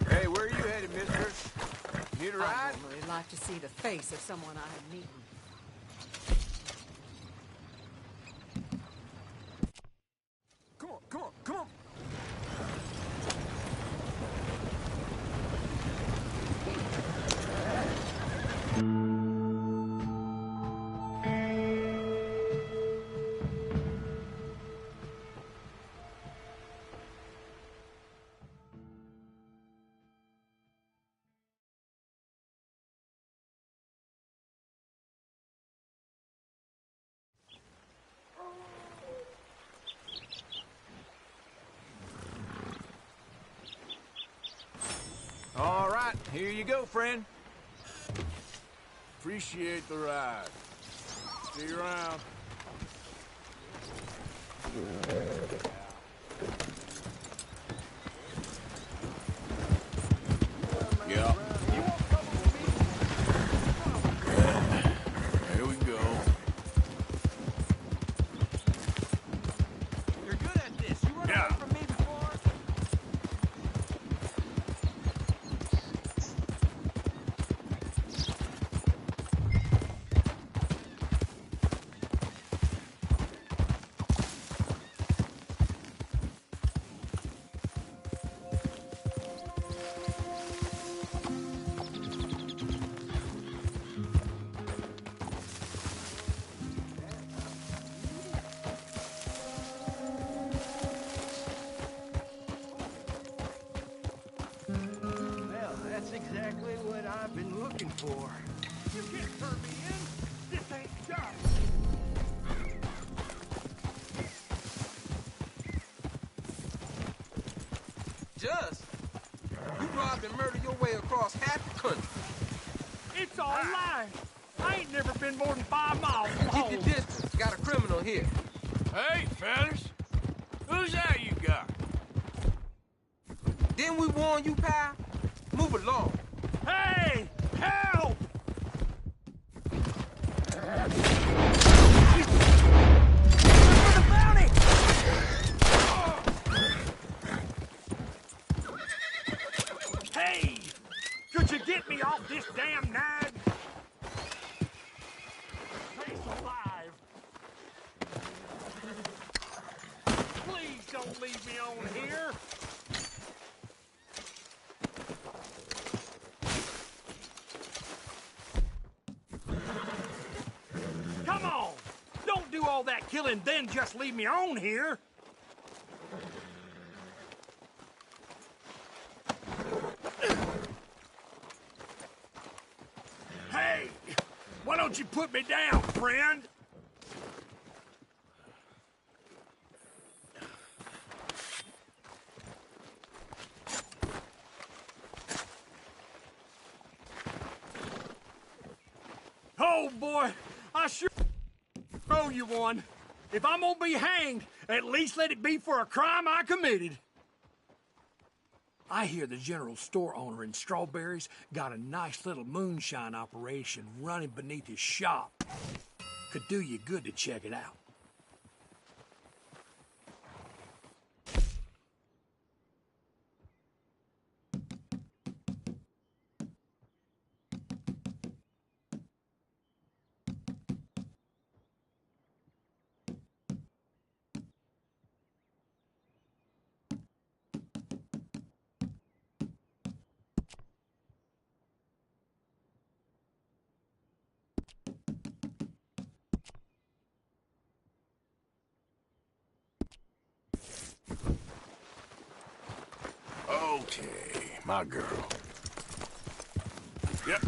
Hey, where are you headed, mister? Need a ride? I'd normally like to see the face of someone I have meeting. Come on, come on, come on. All right, here you go, friend. Appreciate the ride. See you around. Yeah. Here we go. You're good at this. You run away from me before? Well, that's exactly what I've been looking for. You can't turn me in. This ain't done. Just? You robbed and murdered your way across half the country. It's all lies. I ain't never been more than 5 miles from Keep home. your distance. Got a criminal here. Hey, fellas. Who's that you got? Didn't we warn you, pal? Move along. Hey! Help! Hey! Could you get me off this damn nag? Face alive! Please don't leave me on here! Come on! Don't do all that killing, then just leave me on here! Hey! Why don't you put me down, friend? Oh, boy! I sure owe you one. If I'm gonna be hanged, at least let it be for a crime I committed. I hear the general store owner in Strawberries got a nice little moonshine operation running beneath his shop. Could do you good to check it out. Okay, my girl. Yep.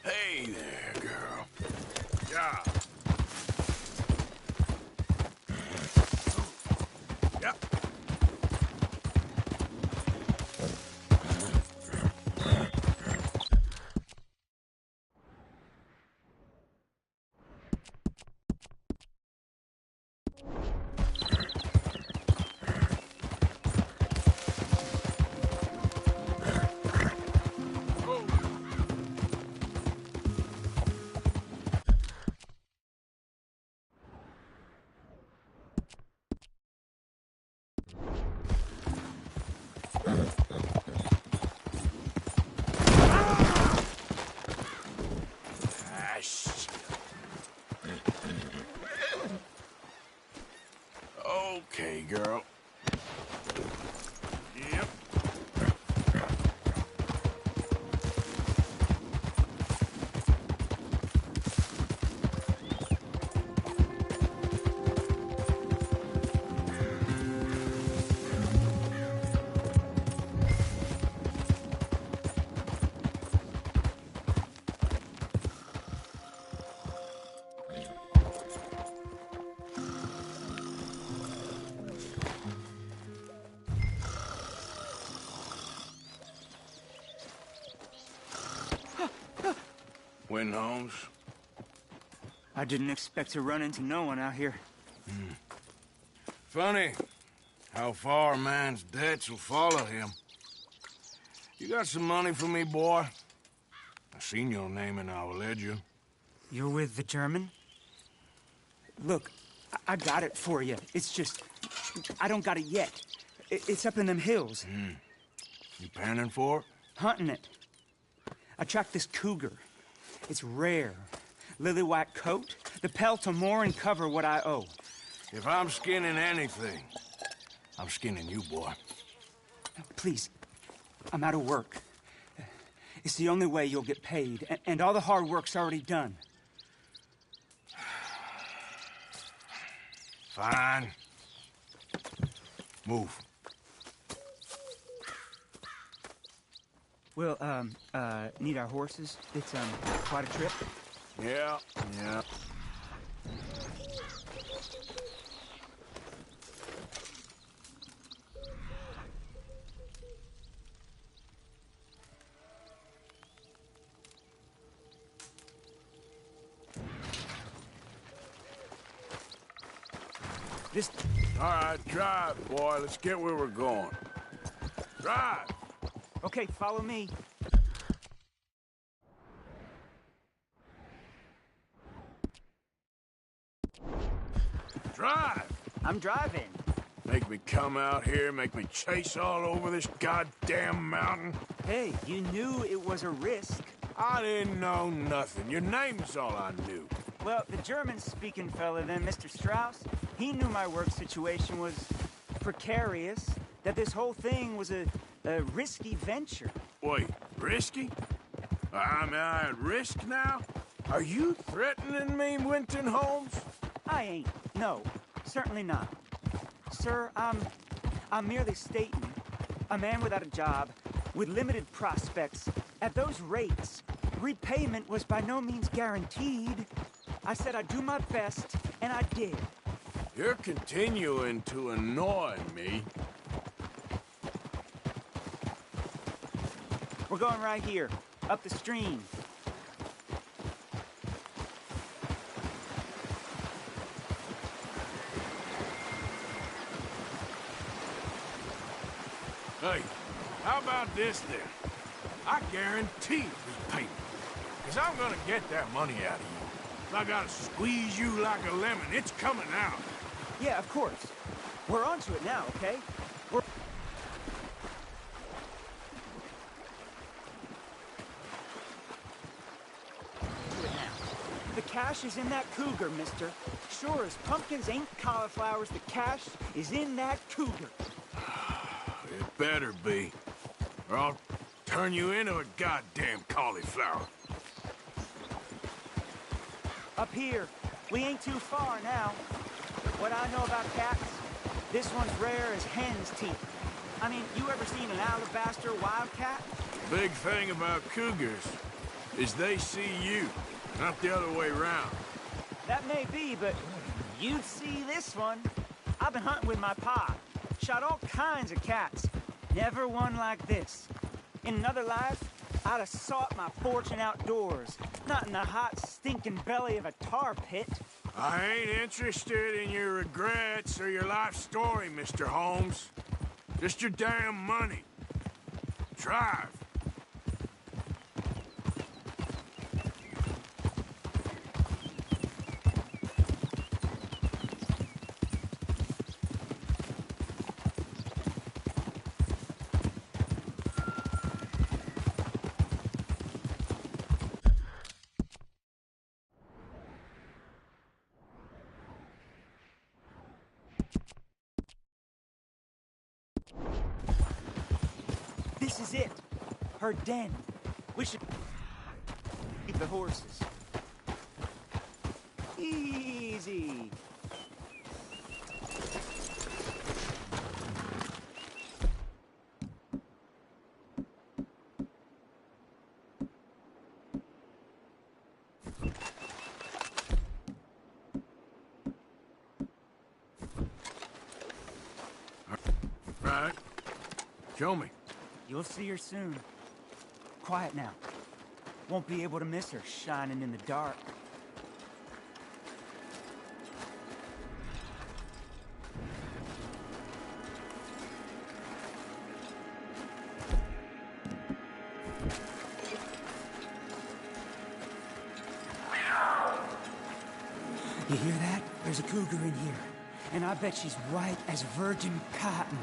Hey there, girl. Yeah. Yep. Okay, girl. Yep. Win, Holmes. I didn't expect to run into no one out here. Funny how far a man's debts will follow him. You got some money for me, boy? I seen your name in our ledger. You're with the German? Look, I got it for you. It's just, I don't got it yet. It's up in them hills. You panning for it? Hunting it. I tracked this cougar. It's rare. Lily white coat. The pelt will more and cover what I owe. If I'm skinning anything, I'm skinning you, boy. Please, I'm out of work. It's the only way you'll get paid, and all the hard work's already done. Fine. Move. We'll, need our horses. It's, quite a trip. Yeah. All right, drive, boy. Let's get where we're going. Drive! Okay, follow me. Drive! I'm driving. Make me come out here, make me chase all over this goddamn mountain. Hey, you knew it was a risk. I didn't know nothing. Your name's all I knew. Well, the German-speaking fella then, Mr. Strauss, he knew my work situation was precarious, that this whole thing was a risky venture. Wait, risky? Am I at risk now? Are you threatening me, Winton Holmes? I ain't. No, certainly not. Sir, I'm merely stating, a man without a job, with limited prospects, at those rates, repayment was by no means guaranteed. I said I'd do my best, and I did. You're continuing to annoy me. We're going right here, up the stream. Hey, how about this then? I guarantee repayment. Because I'm gonna get that money out of you. If I gotta squeeze you like a lemon, it's coming out. Yeah, of course. We're onto it now, okay? The cash is in that cougar, mister. Sure as pumpkins ain't cauliflowers, the cash is in that cougar. It better be, or I'll turn you into a goddamn cauliflower. Up here. We ain't too far now. What I know about cats, this one's rare as hen's teeth. I mean, you ever seen an alabaster wildcat? Big thing about cougars is they see you, not the other way around. That may be, but you'd see this one. I've been hunting with my pa. Shot all kinds of cats. Never one like this. In another life, I'd have sought my fortune outdoors, not in the hot, stinking belly of a tar pit. I ain't interested in your regrets or your life story, Mr. Holmes. Just your damn money. Drive. This is it. Her den. We should keep the horses. Easy. Right. Show me. You'll see her soon. Quiet now. Won't be able to miss her shining in the dark. You hear that? There's a cougar in here. And I bet she's white as virgin cotton.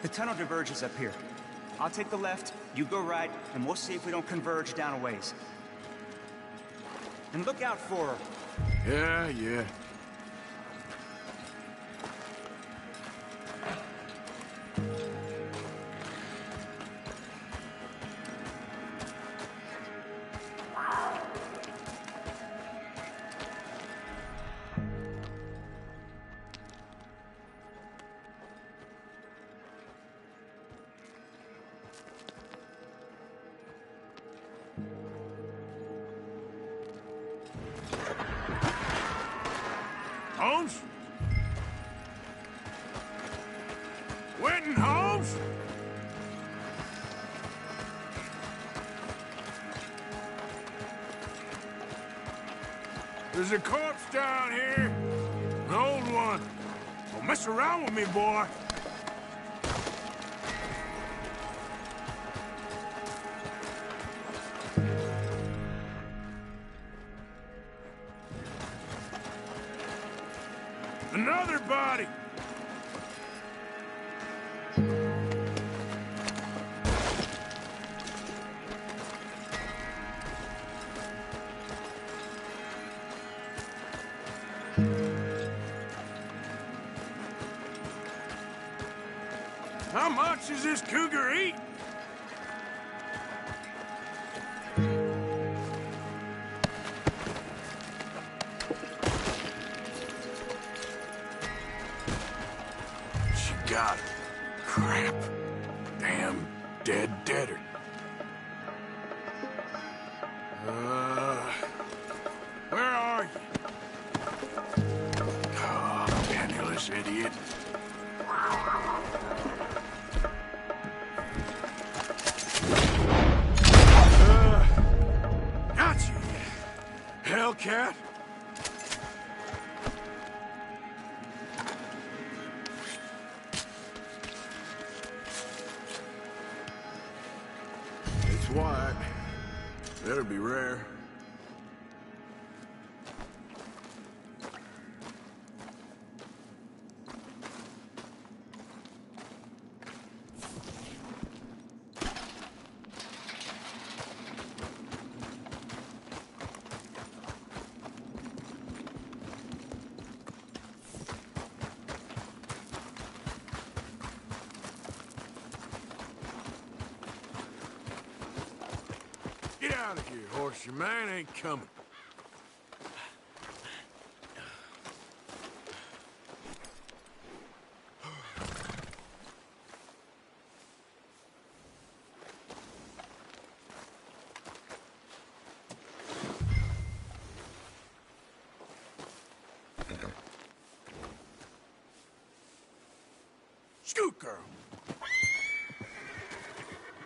The tunnel diverges up here. I'll take the left, you go right, and we'll see if we don't converge down a ways. And look out for her. Yeah. Holmes? Winton Holmes? There's a corpse down here. An old one. Don't mess around with me, boy. Another body! How much does this cougar eat? She got it. Crap. Damn deader. Where are you? Oh, penniless idiot. Got you, Hellcat. It's white. Better be rare. Get out of here, horse. Your man ain't coming. Scoot, girl.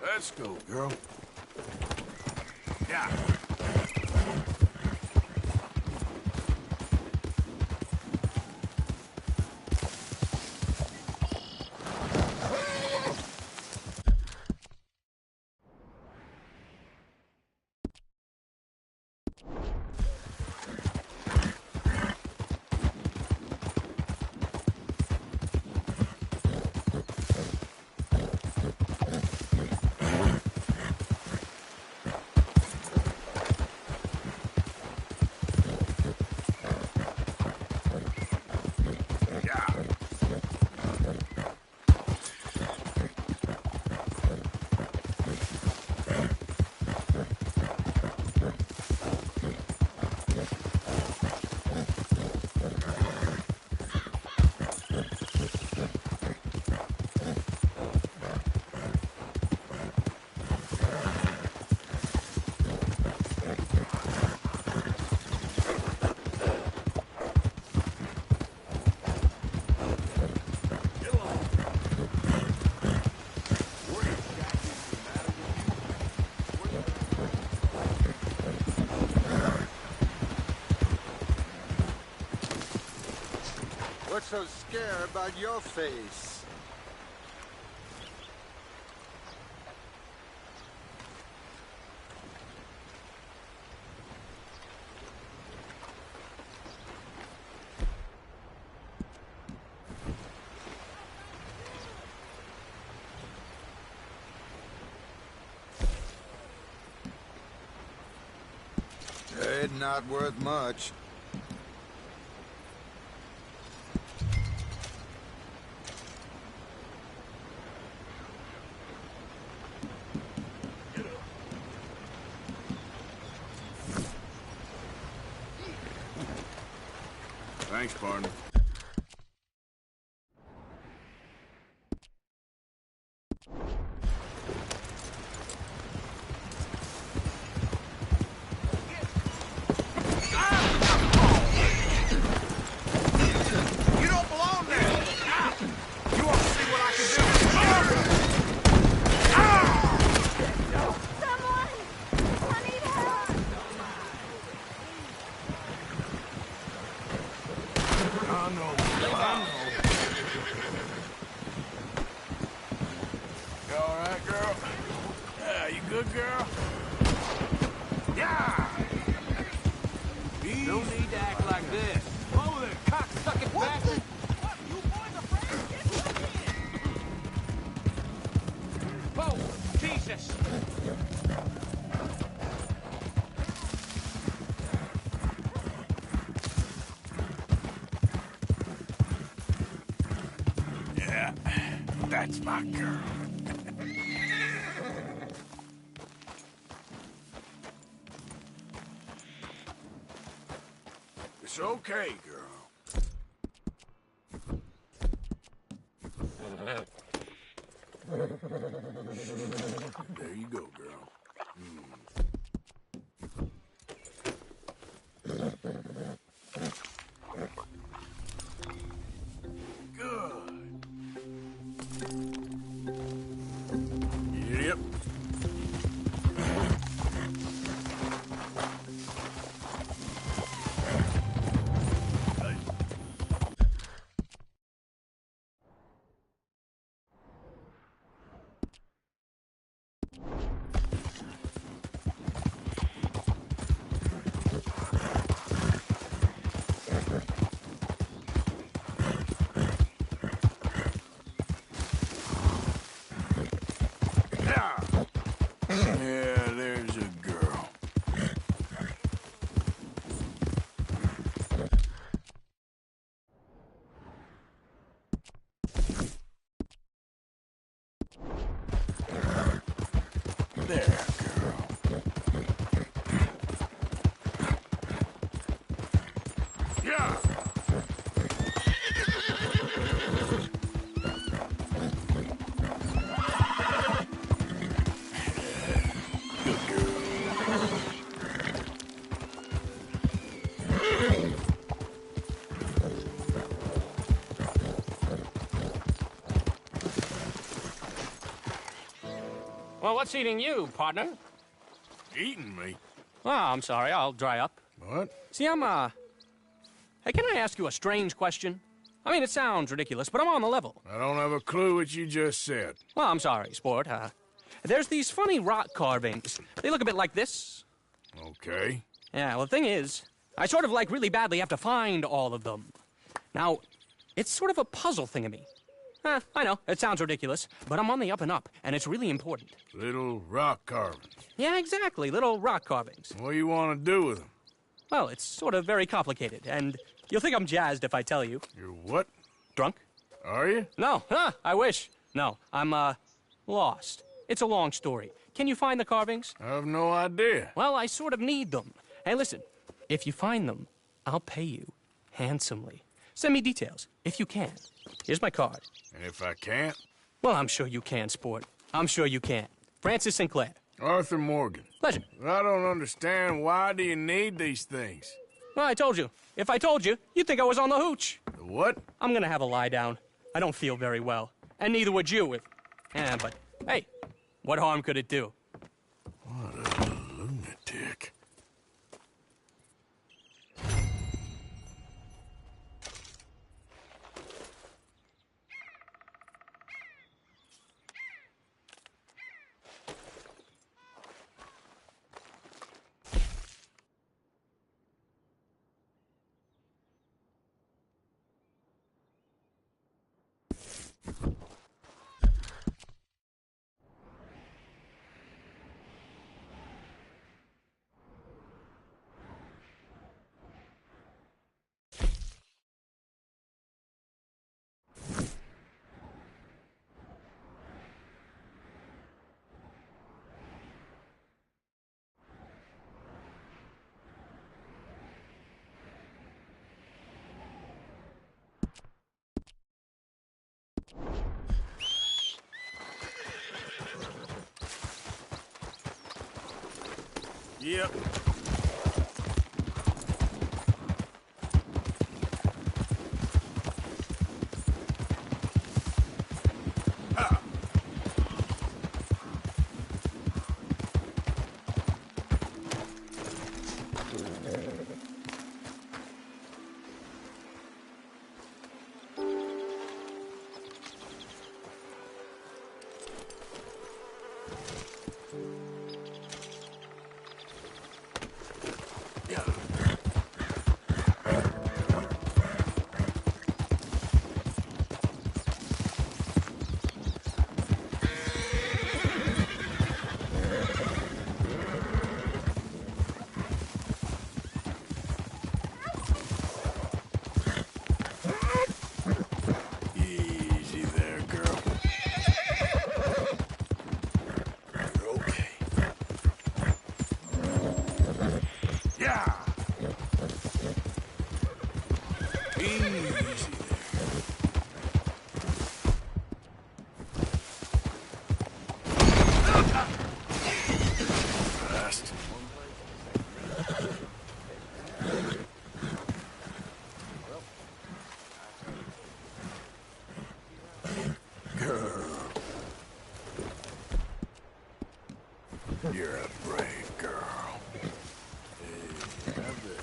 Let's go, girl. Yeah. What's so scared about your face? It's not worth much. Thanks, partner. You don't belong there! You want to see what I can do? Someone! I need help! I know. You all right, girl? Yeah, you good, girl? Yeah! No need to act like this. Oh, there, cocksucking bastard! Whoa! Jesus! Yeah, That's my girl. It's okay, girl. There you go, girl. Yep. Yeah, there's a girl. There, girl. Yeah! Well, what's eating you, partner? Eating me? Oh, I'm sorry. I'll dry up. What? See, Hey, can I ask you a strange question? I mean, it sounds ridiculous, but I'm on the level. I don't have a clue what you just said. Well, I'm sorry, sport. There's these funny rock carvings. They look a bit like this. Okay. Yeah, well, the thing is, I sort of, really badly have to find all of them. Now, it's sort of a puzzle thingamy. I know, it sounds ridiculous, but I'm on the up and up, and it's really important. Little rock carvings. Yeah, exactly, little rock carvings. What do you want to do with them? Well, it's sort of very complicated, and you'll think I'm jazzed if I tell you. You're what? Drunk? Are you? No, I wish. No, I'm, lost. It's a long story. Can you find the carvings? I have no idea. Well, I sort of need them. Hey, listen, if you find them, I'll pay you handsomely. Send me details, if you can. Here's my card. And if I can't? Well, I'm sure you can, sport. I'm sure you can. Francis Sinclair. Arthur Morgan. Pleasure. I don't understand. Why do you need these things? Well, I told you. If I told you, you'd think I was on the hooch. The what? I'm gonna have a lie down. I don't feel very well. And neither would you if... but, hey, what harm could it do? What a lunatic. Yep. that braid, girl. Hey, have that, girl.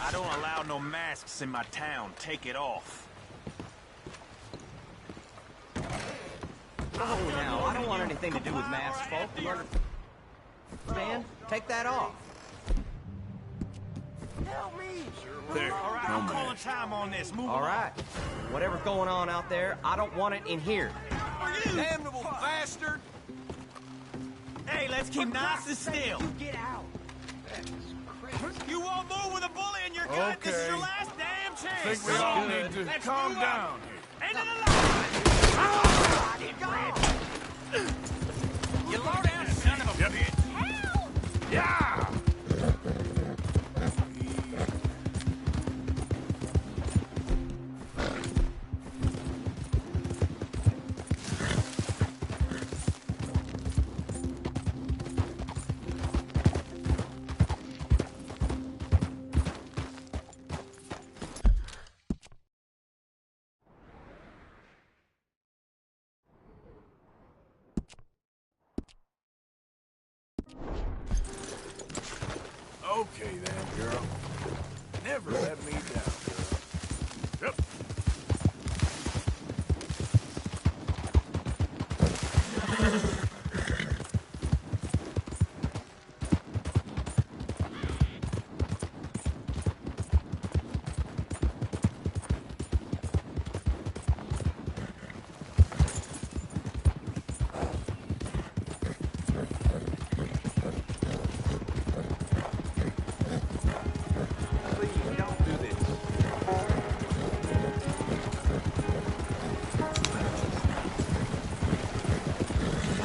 I don't allow no masks in my town. Take it off. Oh, now, I don't want anything to do with masks, folk. You understand? Take that off. Help me! There. All right, I'm calling time on this. Move All right. Whatever's going on out there, I don't want it in here. You damnable bastard! Hey, let's keep nice and still. You get out. You won't move with a bully in your gut. This is your last damn chance. I think we all need to calm down here. End of the line! Ah! You low down son of a bitch. Help! Yeah! Okay then, girl. Never let me down, girl. Yep.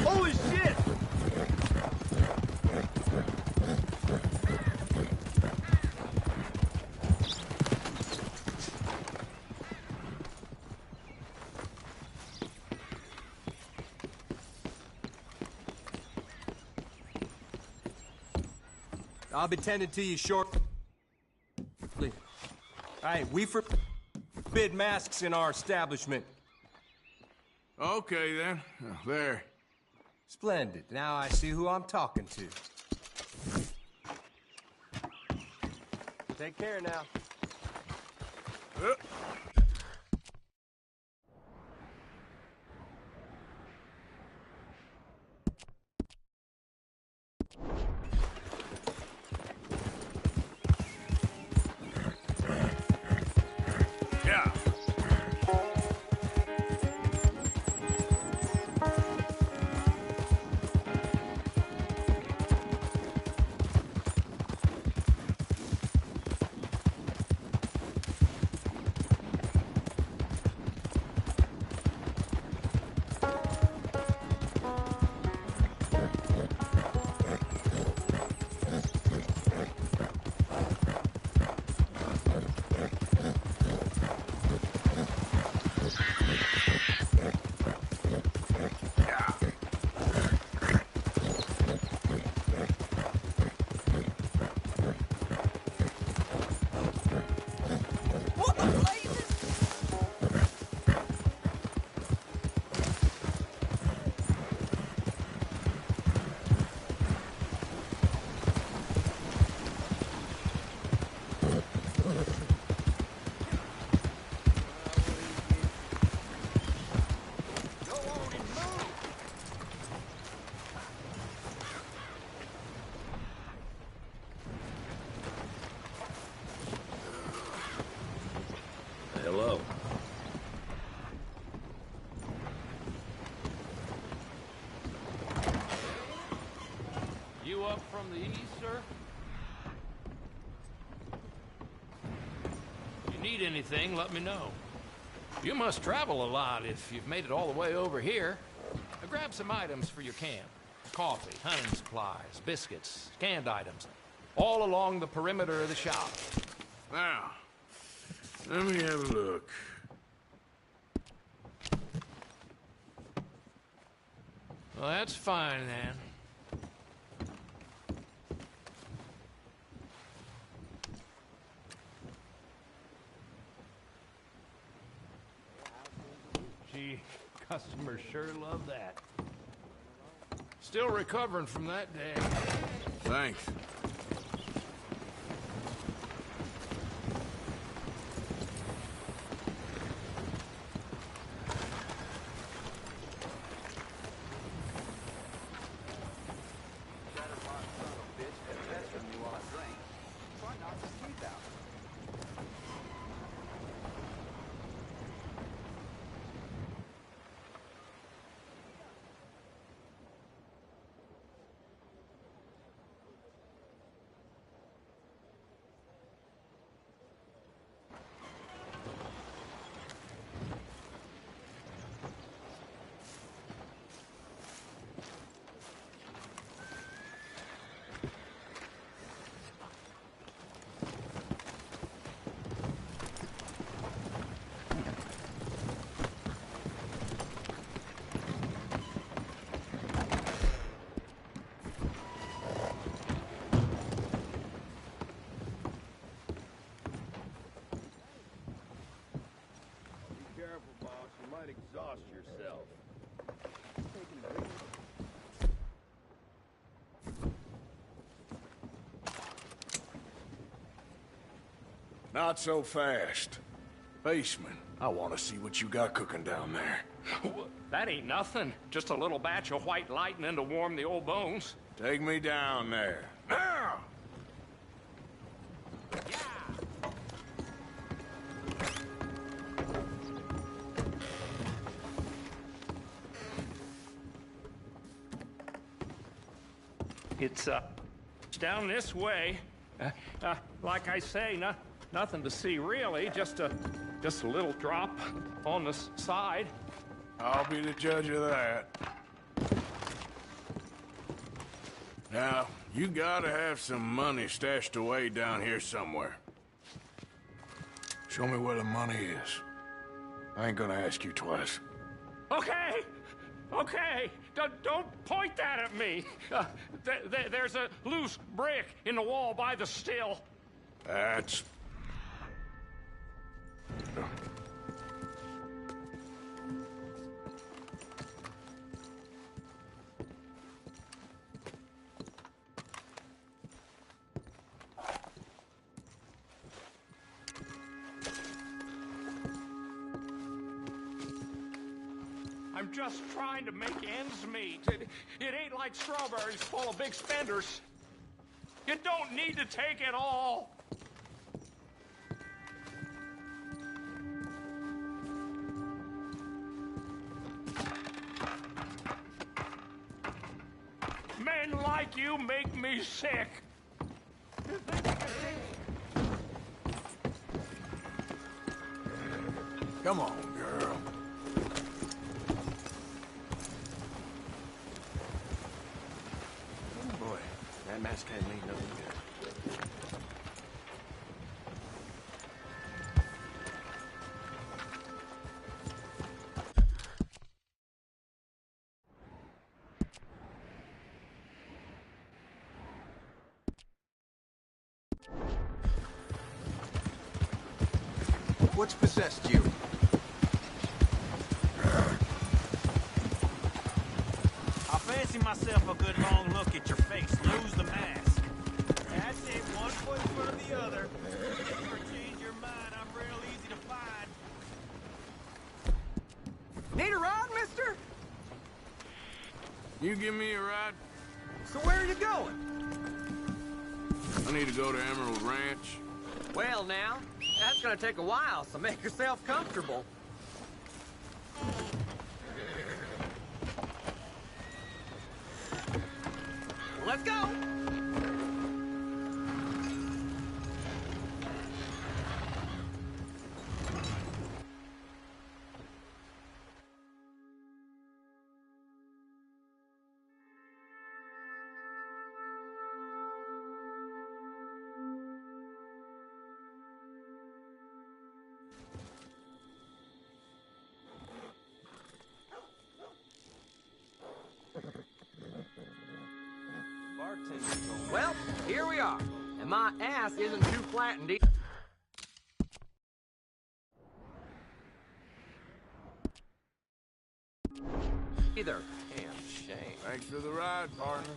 Holy shit! I'll be tending to you shortly. Hey, we forbid masks in our establishment. Okay then. There. Splendid. Now I see who I'm talking to. Take care now. Yeah. Hello. You up from the east, sir? If you need anything, let me know. You must travel a lot if you've made it all the way over here. Now grab some items for your camp. Coffee, hunting supplies, biscuits, canned items. All along the perimeter of the shop. Now, let me have a look. Well, that's fine, then. Gee, customers sure love that. Still recovering from that day. Thanks. Exhaust yourself. Not so fast. Baseman, I want to see what you got cooking down there. That ain't nothing. Just a little batch of white lightning to warm the old bones. Take me down there. Now! It's down this way. Like I say, nothing to see really. Just a little drop on the side. I'll be the judge of that. Now, you gotta have some money stashed away down here somewhere. Show me where the money is. I ain't gonna ask you twice. Okay. Okay. Don't point that at me. There's a loose brick in the wall by the still. That's... I'm just trying to make ends meet. It ain't like strawberries full of big spenders. You don't need to take it all. Men like you make me sick. Come on, girl. Boy, that mask had me nothing good. What's possessed you? I fancy myself a good long look at your face. Lose the mask. That's it, one foot in front of the other. If you ever change your mind, I'm real easy to find. Need a ride, mister? You give me a ride? So where are you going? I need to go to Emerald Ranch. Well, now, that's gonna take a while, so make yourself comfortable. Let's go! Well, here we are. And my ass isn't too flattened either. Damn shame. Thanks for the ride, partner.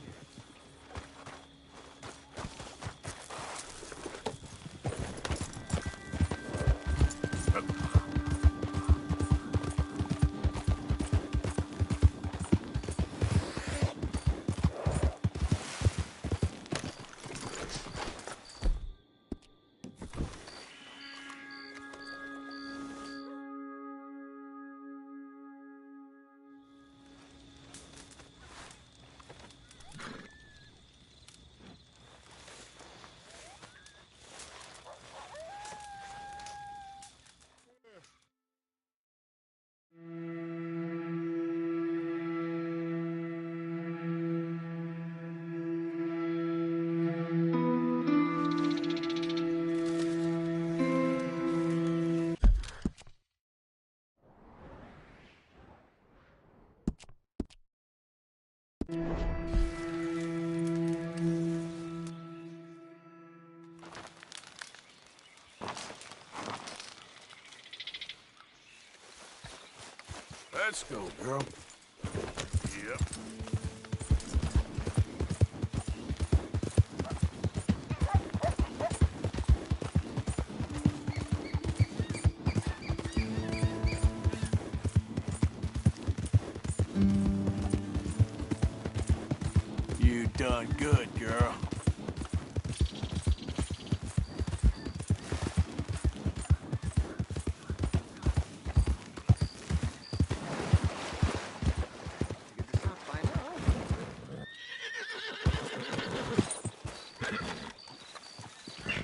Let's go, girl. Yep. You done good, girl.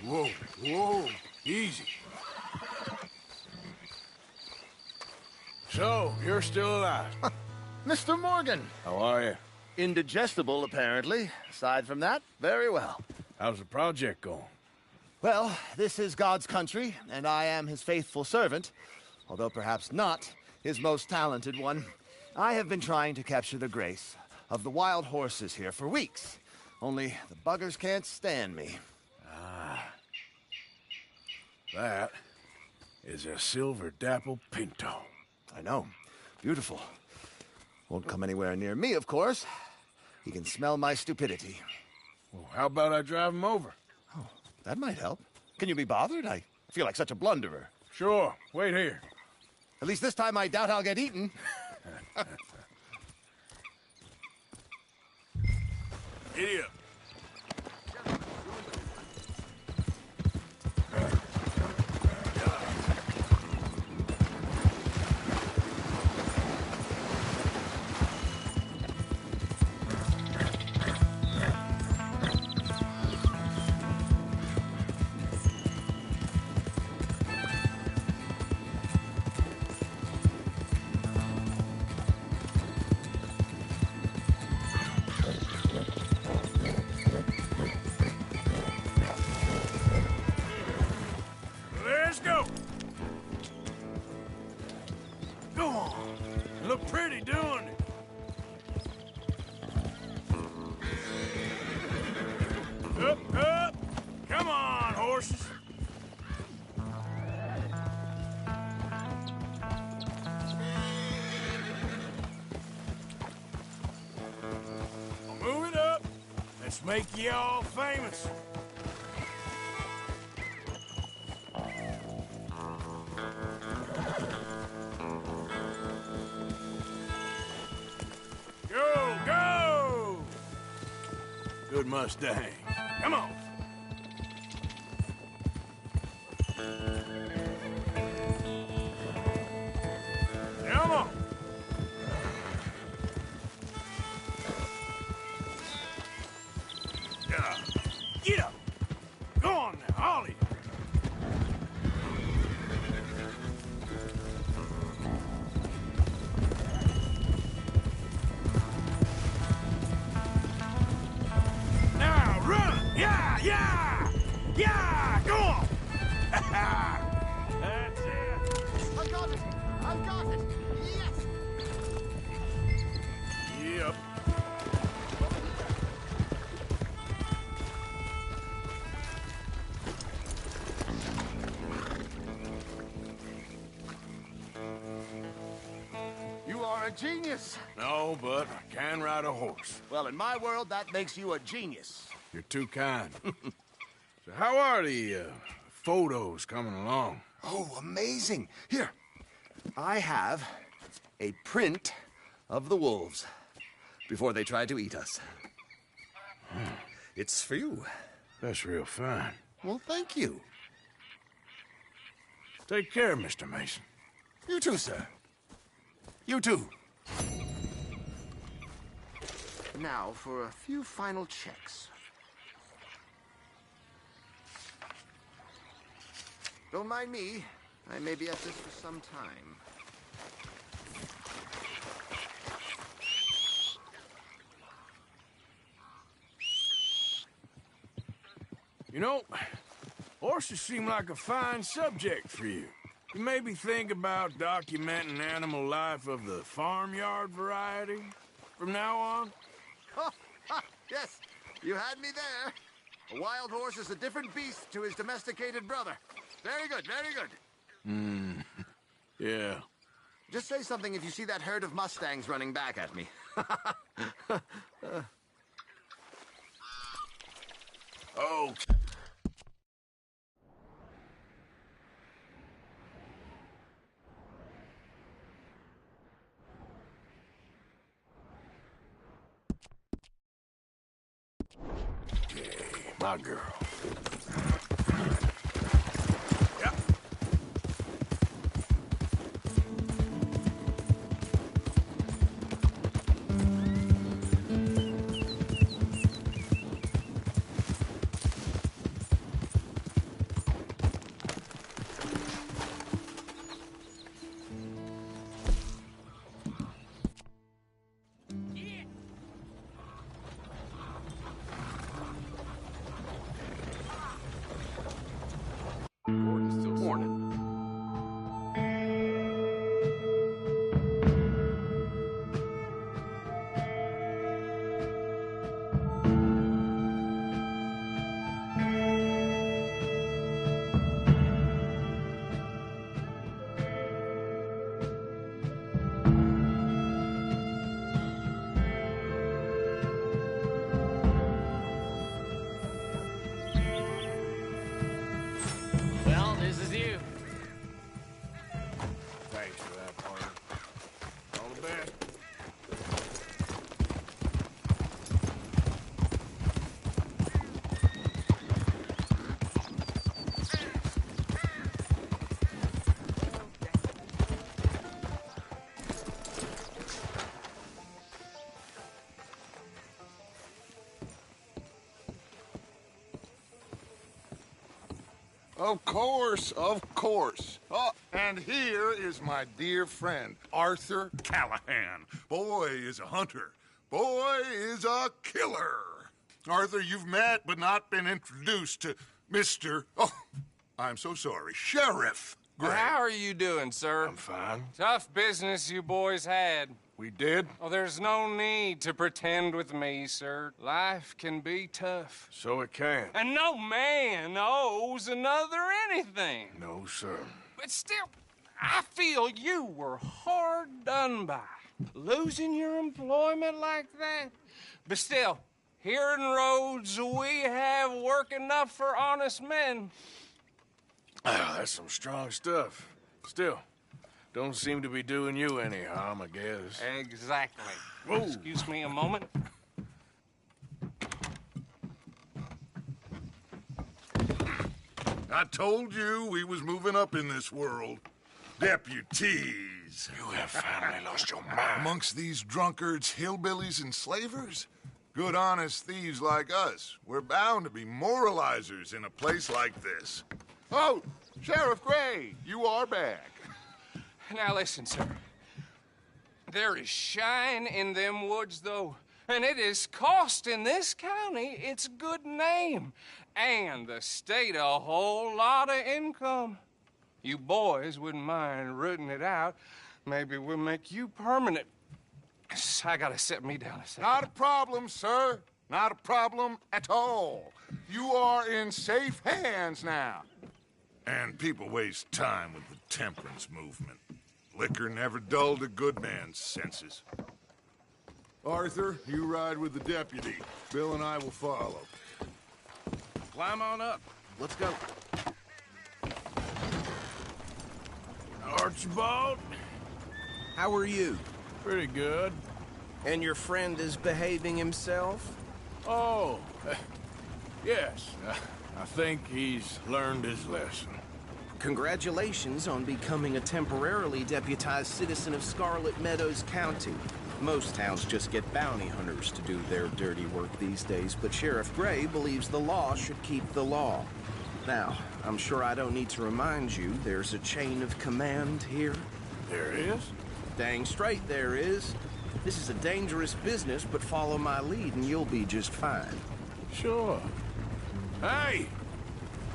Whoa, whoa, easy. So, you're still alive? Mr. Morgan. How are you? Indigestible, apparently. Aside from that, very well. How's the project going? Well, this is God's country, and I am his faithful servant, although perhaps not his most talented one. I have been trying to capture the grace of the wild horses here for weeks, only the buggers can't stand me. That is a silver dapple pinto. I know. Beautiful. Won't come anywhere near me, of course. He can smell my stupidity. Well, how about I drive him over? Oh, that might help. Can you be bothered? I feel like such a blunderer. Sure. Wait here. At least this time I doubt I'll get eaten. Giddy up. Let's go. Go on. You look pretty doing it. Up, up. Come on, horses. Move it up. Let's make you all famous. Go, go! Good Mustang. Come on. Come on. Yeah. Get up. Go on now, all of you. Now run! Yeah, yeah! Yeah! Go on! That's it! I've got it! I've got it! Yes! are a genius. No, but I can ride a horse. Well, in my world, that makes you a genius. You're too kind. So how are the photos coming along? Oh, amazing. Here, I have a print of the wolves before they tried to eat us. It's for you. That's real fine. Well, thank you. Take care, Mr. Mason. You too, sir. You too. Now for a few final checks. Don't mind me. I may be at this for some time. You know, horses seem like a fine subject for you. You maybe think about documenting animal life of the farmyard variety from now on? Yes, you had me there. A wild horse is a different beast to his domesticated brother. Very good, very good. Yeah. Just say something if you see that herd of Mustangs running back at me. Oh. My girl. Yep. Well, this is you. Thanks for that, partner. All the best. Of course, of course. Oh, and here is my dear friend, Arthur Callahan. Boy is a hunter. Boy is a killer. Arthur, you've met but not been introduced to Mr. Oh, I'm so sorry, Sheriff Gray. How are you doing, sir? I'm fine. Tough business you boys had. We did? Oh, there's no need to pretend with me, sir. Life can be tough. So it can. And no man owes another anything. No, sir. But still, I feel you were hard done by. Losing your employment like that. But still, here in Rhodes, we have work enough for honest men. That's some strong stuff. Still, don't seem to be doing you any harm, I guess. Exactly. Whoa. Excuse me a moment. I told you we was moving up in this world. Deputies. You have finally lost your mind. Amongst these drunkards, hillbillies, and slavers? Good, honest thieves like us. We're bound to be moralizers in a place like this. Oh, Sheriff Gray, you are back. Now listen, sir. There is shine in them woods, though, and it is costing this county its good name and the state a whole lot of income. You boys wouldn't mind rooting it out. Maybe we'll make you permanent. I gotta sit me down a second. Not a problem, sir. Not a problem at all. You are in safe hands now. And people waste time with the temperance movement. Liquor never dulled a good man's senses. Arthur, you ride with the deputy. Bill and I will follow. Climb on up. Let's go. Archibald? How are you? Pretty good. And your friend is behaving himself? Oh, yes. I think he's learned his lesson. Congratulations on becoming a temporarily deputized citizen of Scarlet Meadows County. Most towns just get bounty hunters to do their dirty work these days, but Sheriff Gray believes the law should keep the law. Now, I'm sure I don't need to remind you there's a chain of command here. There is? Dang straight there is. This is a dangerous business, but follow my lead and you'll be just fine. Sure. Hey!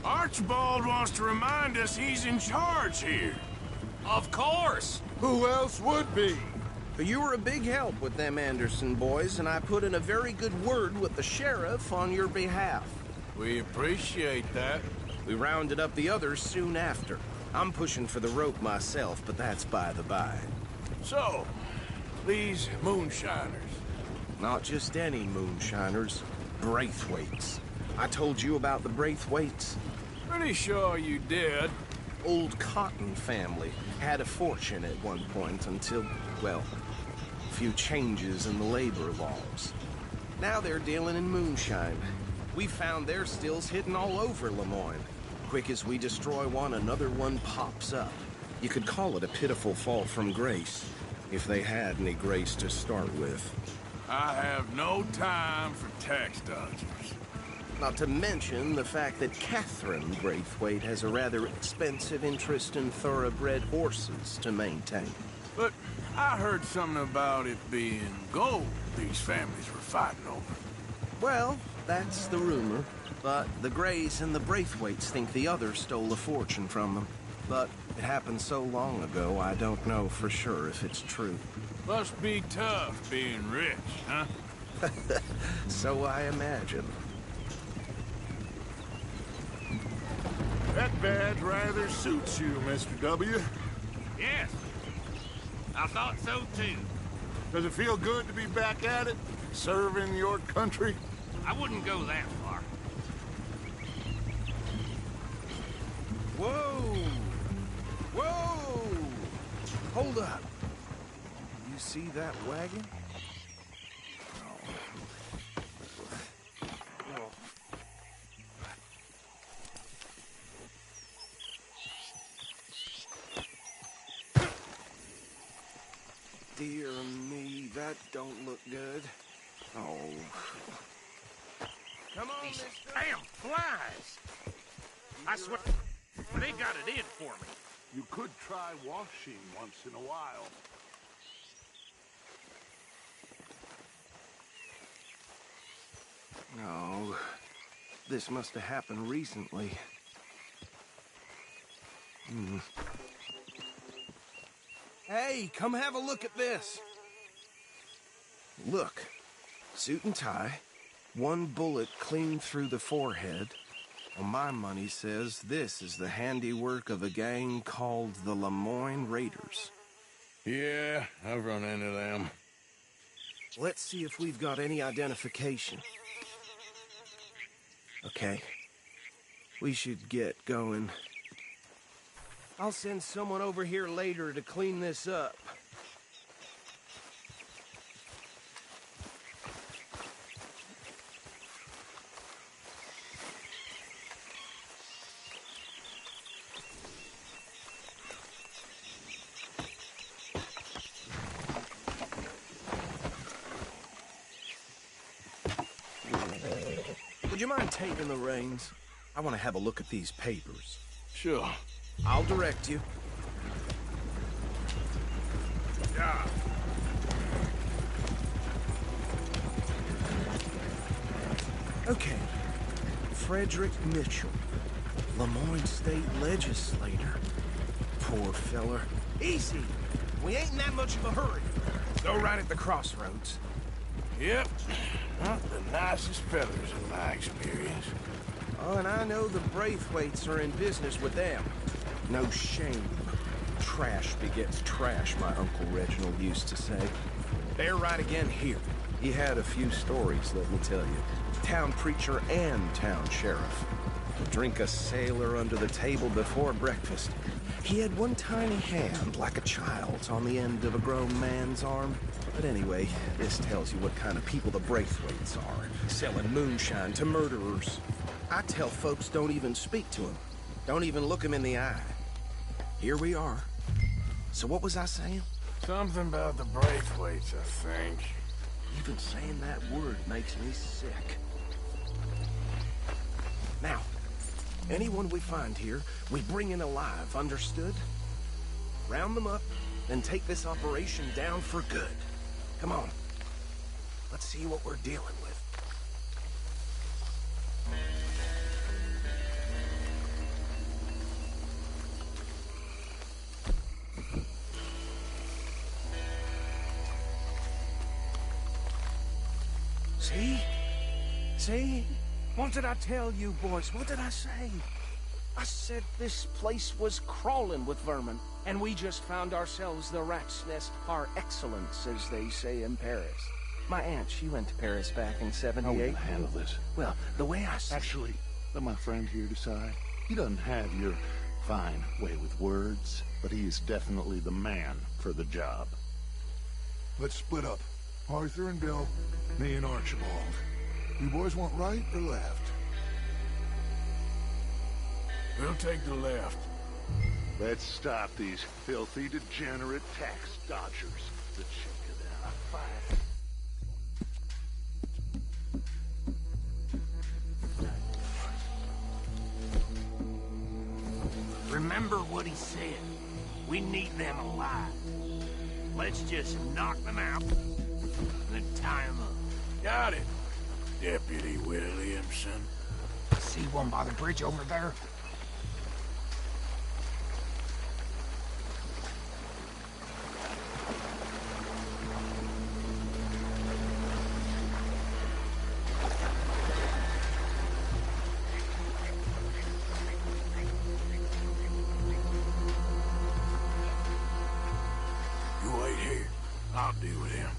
Archibald wants to remind us he's in charge here. Of course! Who else would be? You were a big help with them Anderson boys, and I put in a very good word with the sheriff on your behalf. We appreciate that. We rounded up the others soon after. I'm pushing for the rope myself, but that's by the by. So, these moonshiners. Not just any moonshiners. Braithwaites. I told you about the Braithwaites? Pretty sure you did. Old Cotton family. Had a fortune at one point until, well, a few changes in the labor laws. Now they're dealing in moonshine. We found their stills hidden all over Lemoyne. Quick as we destroy one, another one pops up. You could call it a pitiful fall from grace, if they had any grace to start with. I have no time for tax dodgers. Not to mention the fact that Catherine Braithwaite has a rather expensive interest in thoroughbred horses to maintain. But I heard something about it being gold these families were fighting over. Well, that's the rumor. But the Grays and the Braithwaites think the others stole a fortune from them. But it happened so long ago, I don't know for sure if it's true. Must be tough being rich, huh? So I imagine. That badge rather suits you, Mr. W. Yes. I thought so, too. Does it feel good to be back at it? Serving your country? I wouldn't go that far. Whoa! Whoa! Hold up. You see that wagon? Dear me, that don't look good. Oh. Come on, mister. Damn flies! I swear, they got it in for me. You could try washing once in a while. No. This must have happened recently. Hey, come have a look at this. Look. Suit and tie. One bullet clean through the forehead. Well, my money says this is the handiwork of a gang called the Lemoyne Raiders. Yeah, I've run into them. Let's see if we've got any identification. Okay. We should get going. I'll send someone over here later to clean this up. Would you mind taking the reins? I want to have a look at these papers. Sure. I'll direct you. Yeah. Okay. Frederick Mitchell, Lemoyne State Legislator. Poor feller. Easy. We ain't in that much of a hurry. Go right at the crossroads. Yep. Not the nicest fellas in my experience. Oh, and I know the Braithwaites are in business with them. No shame. Trash begets trash, my Uncle Reginald used to say. They're right again here. He had a few stories, let me tell you. Town preacher and town sheriff. Drink a sailor under the table before breakfast. He had one tiny hand, like a child's, on the end of a grown man's arm. But anyway, this tells you what kind of people the Braithwaites are. Selling moonshine to murderers. I tell folks don't even speak to him. Don't even look him in the eye. Here we are. So what was I saying? Something about the Braithwaites, I think. Even saying that word makes me sick. Now, anyone we find here, we bring in alive, understood? Round them up, then take this operation down for good. Come on. Let's see what we're dealing with. See? See? What did I tell you, boys? What did I say? I said this place was crawling with vermin, and we just found ourselves the rat's nest par excellence, as they say in Paris. My aunt, she went to Paris back in '78. How are we gonna handle this? Well, the way I see... Actually, let my friend here decide. He doesn't have your fine way with words, but he is definitely the man for the job. Let's split up. Arthur and Bill, me and Archibald. You boys want right or left? We'll take the left. Let's stop these filthy, degenerate tax dodgers. The check of them. Five. Remember what he said. We need them alive. Let's just knock them out and then tie them up. Got it, Deputy Williamson. See one by the bridge over there? You wait here. I'll deal with him.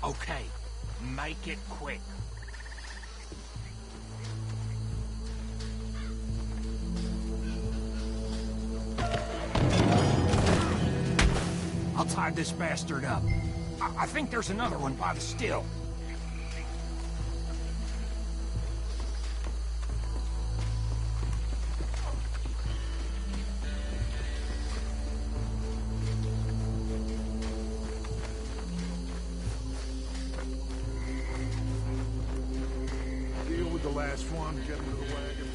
Okay, make it quick. I'll tie this bastard up. I think there's another one by the still. Deal with the last one, get him to the wagon.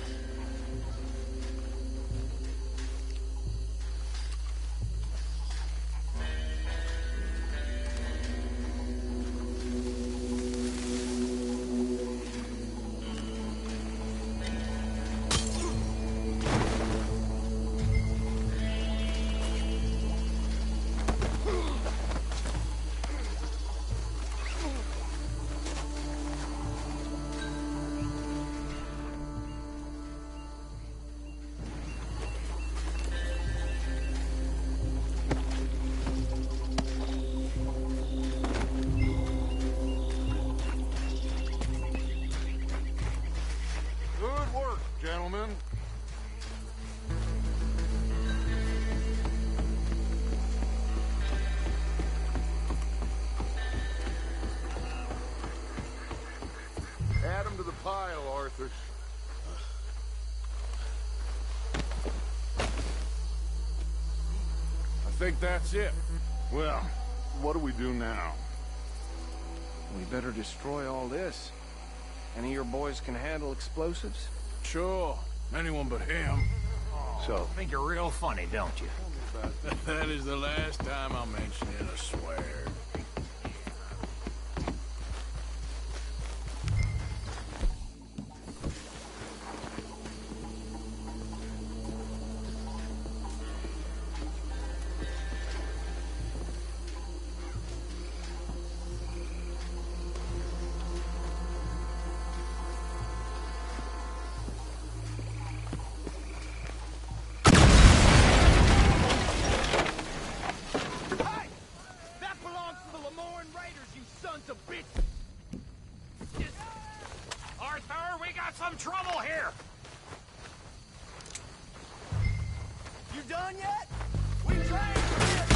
Good work, gentlemen. Add them to the pile, Arthur. I think that's it. Well, what do we do now? We better destroy all this. Any of your boys can handle explosives? Sure. Anyone but him. So, Think you're real funny, don't you? That is the last time I'll mention it, I swear. Samoan raiders, you sons of bitches! Arthur, we got some trouble here! You done yet? We tried to get...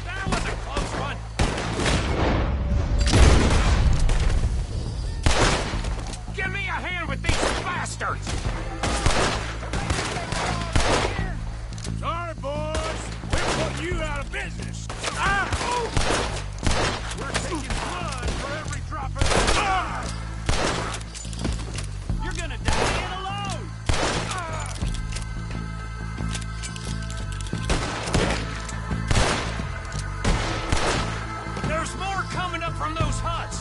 That was a close one! Give me a hand with these bastards! Sorry, boys. We're putting you out of business. We're taking blood for every drop of... You're gonna die in alone! There's more coming up from those huts!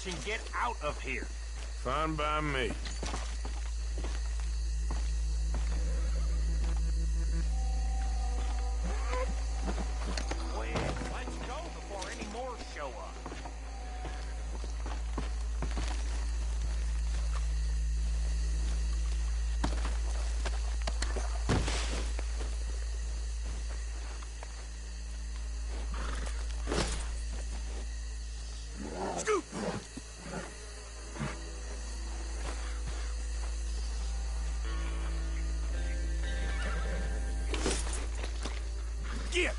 And get out of here. Fine by me. Well, let's go before any more show up. Scoop! Get!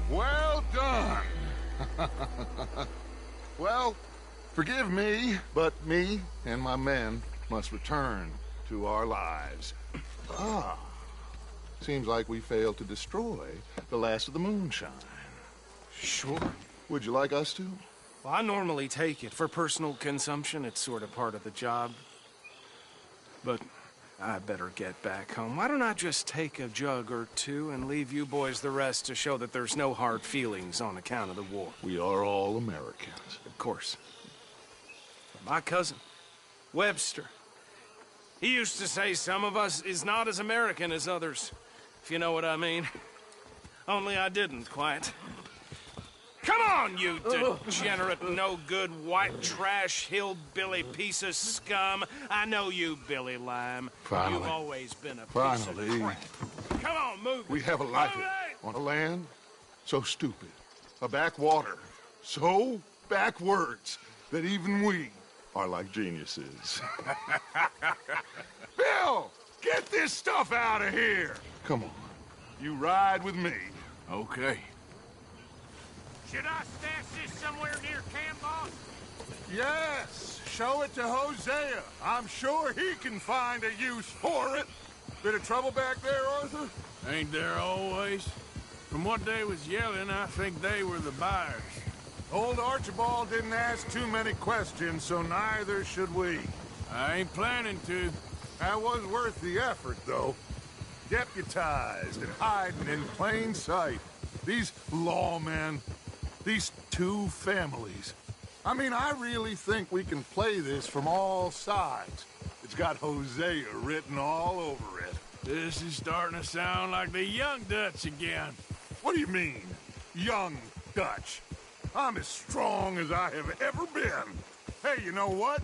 Well done. Well, forgive me, but me and my men must return to our lives. Seems like we failed to destroy the last of the moonshine. Sure. Would you like us to? Well, I normally take it for personal consumption. It's sort of part of the job. But I better get back home. Why don't I just take a jug or two and leave you boys the rest to show that there's no hard feelings on account of the war? We are all Americans. Of course. My cousin, Webster, he used to say some of us is not as American as others, if you know what I mean. Only I didn't quite. Come on, you degenerate, no-good, white trash, hillbilly piece of scum. I know you, Billy Lime. Finally. You've always been a piece Finally. of crap. Come on, move. We have a life on a land so stupid, a backwater so backwards that even we are like geniuses. Bill, get this stuff out of here. Come on, you ride with me. Okay. Should I stash this somewhere near camp, boss? Yes, show it to Hosea. I'm sure he can find a use for it. Bit of trouble back there, Arthur? Ain't there always? From what they was yelling, I think they were the buyers. Old Archibald didn't ask too many questions, so neither should we. I ain't planning to. That was worth the effort, though. Deputized and hiding in plain sight. These lawmen, these two families. I mean, I really think we can play this from all sides. It's got Hosea written all over it. This is starting to sound like the Young Dutch again. What do you mean, Young Dutch? I'm as strong as I have ever been. Hey, you know what?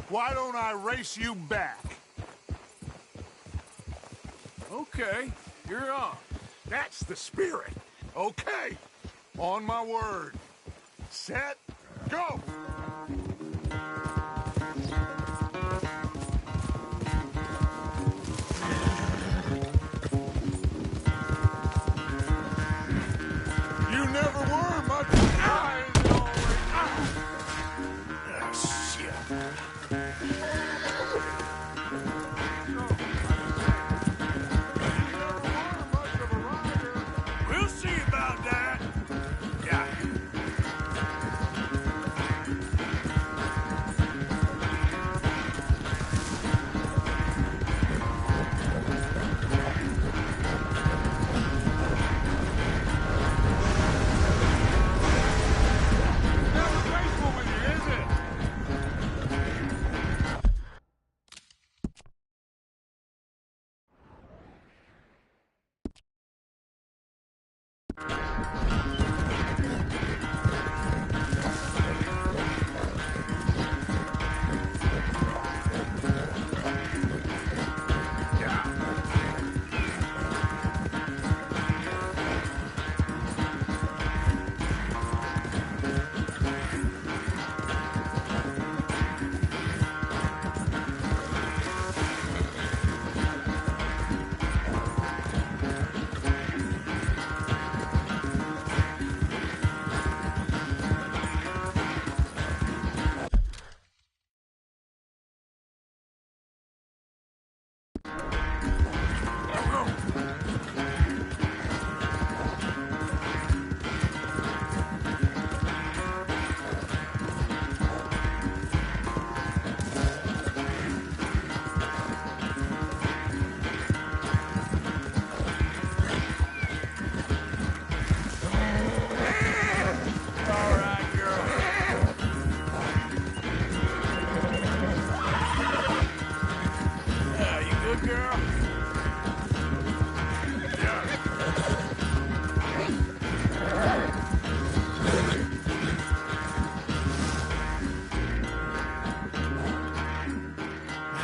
Why don't I race you back? Okay, you're on. That's the spirit. Okay, on my word. Set, go! You never were much guy as always. Ah, shit. We'll see about that. Yeah.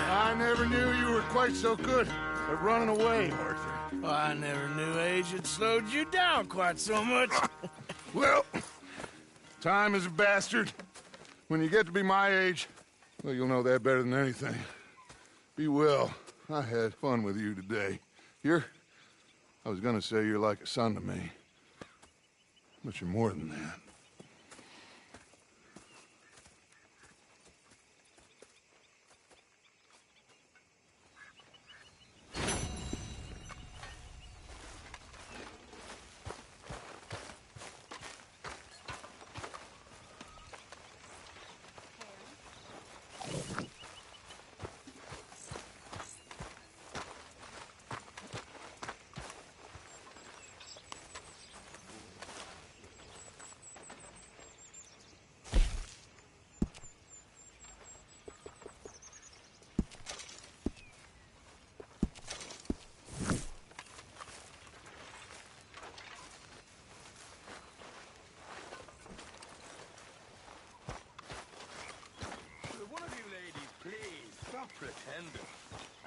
I never knew you were quite so good at running away, Arthur. Well, I never knew age had slowed you down quite so much. Well, time is a bastard. When you get to be my age, well, you'll know that better than anything. Be well. I had fun with you today. I was gonna say you're like a son to me. But you're more than that.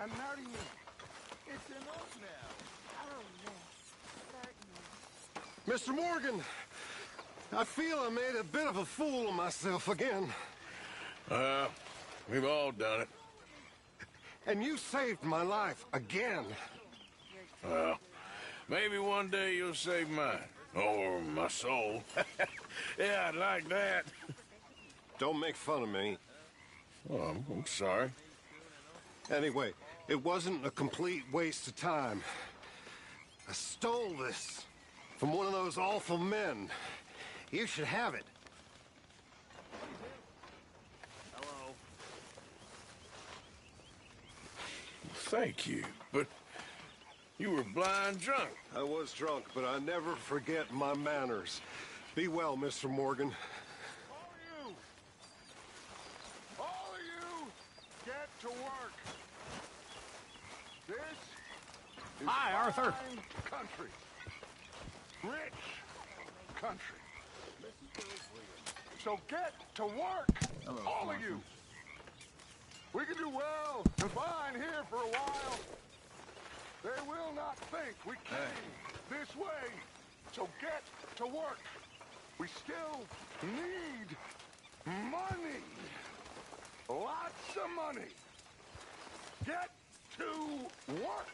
I'm not even... It's enough now. Oh, yes. Certainly. Mr. Morgan, I feel I made a bit of a fool of myself again. We've all done it. And you saved my life again. Well, maybe one day you'll save mine. Or my soul. Yeah, I'd like that. Don't make fun of me. Oh, I'm sorry. Anyway, it wasn't a complete waste of time. I stole this from one of those awful men. You should have it. Hello. Thank you, but you were blind drunk. I was drunk, but I never forget my manners. Be well, Mr. Morgan. All of you, get to work. This is Hi, Arthur. fine country. Rich country. So get to work. Hello, all of you. We can do well and fine here for a while. They will not think we came this way. So get to work. We still need money. Lots of money. Get to work.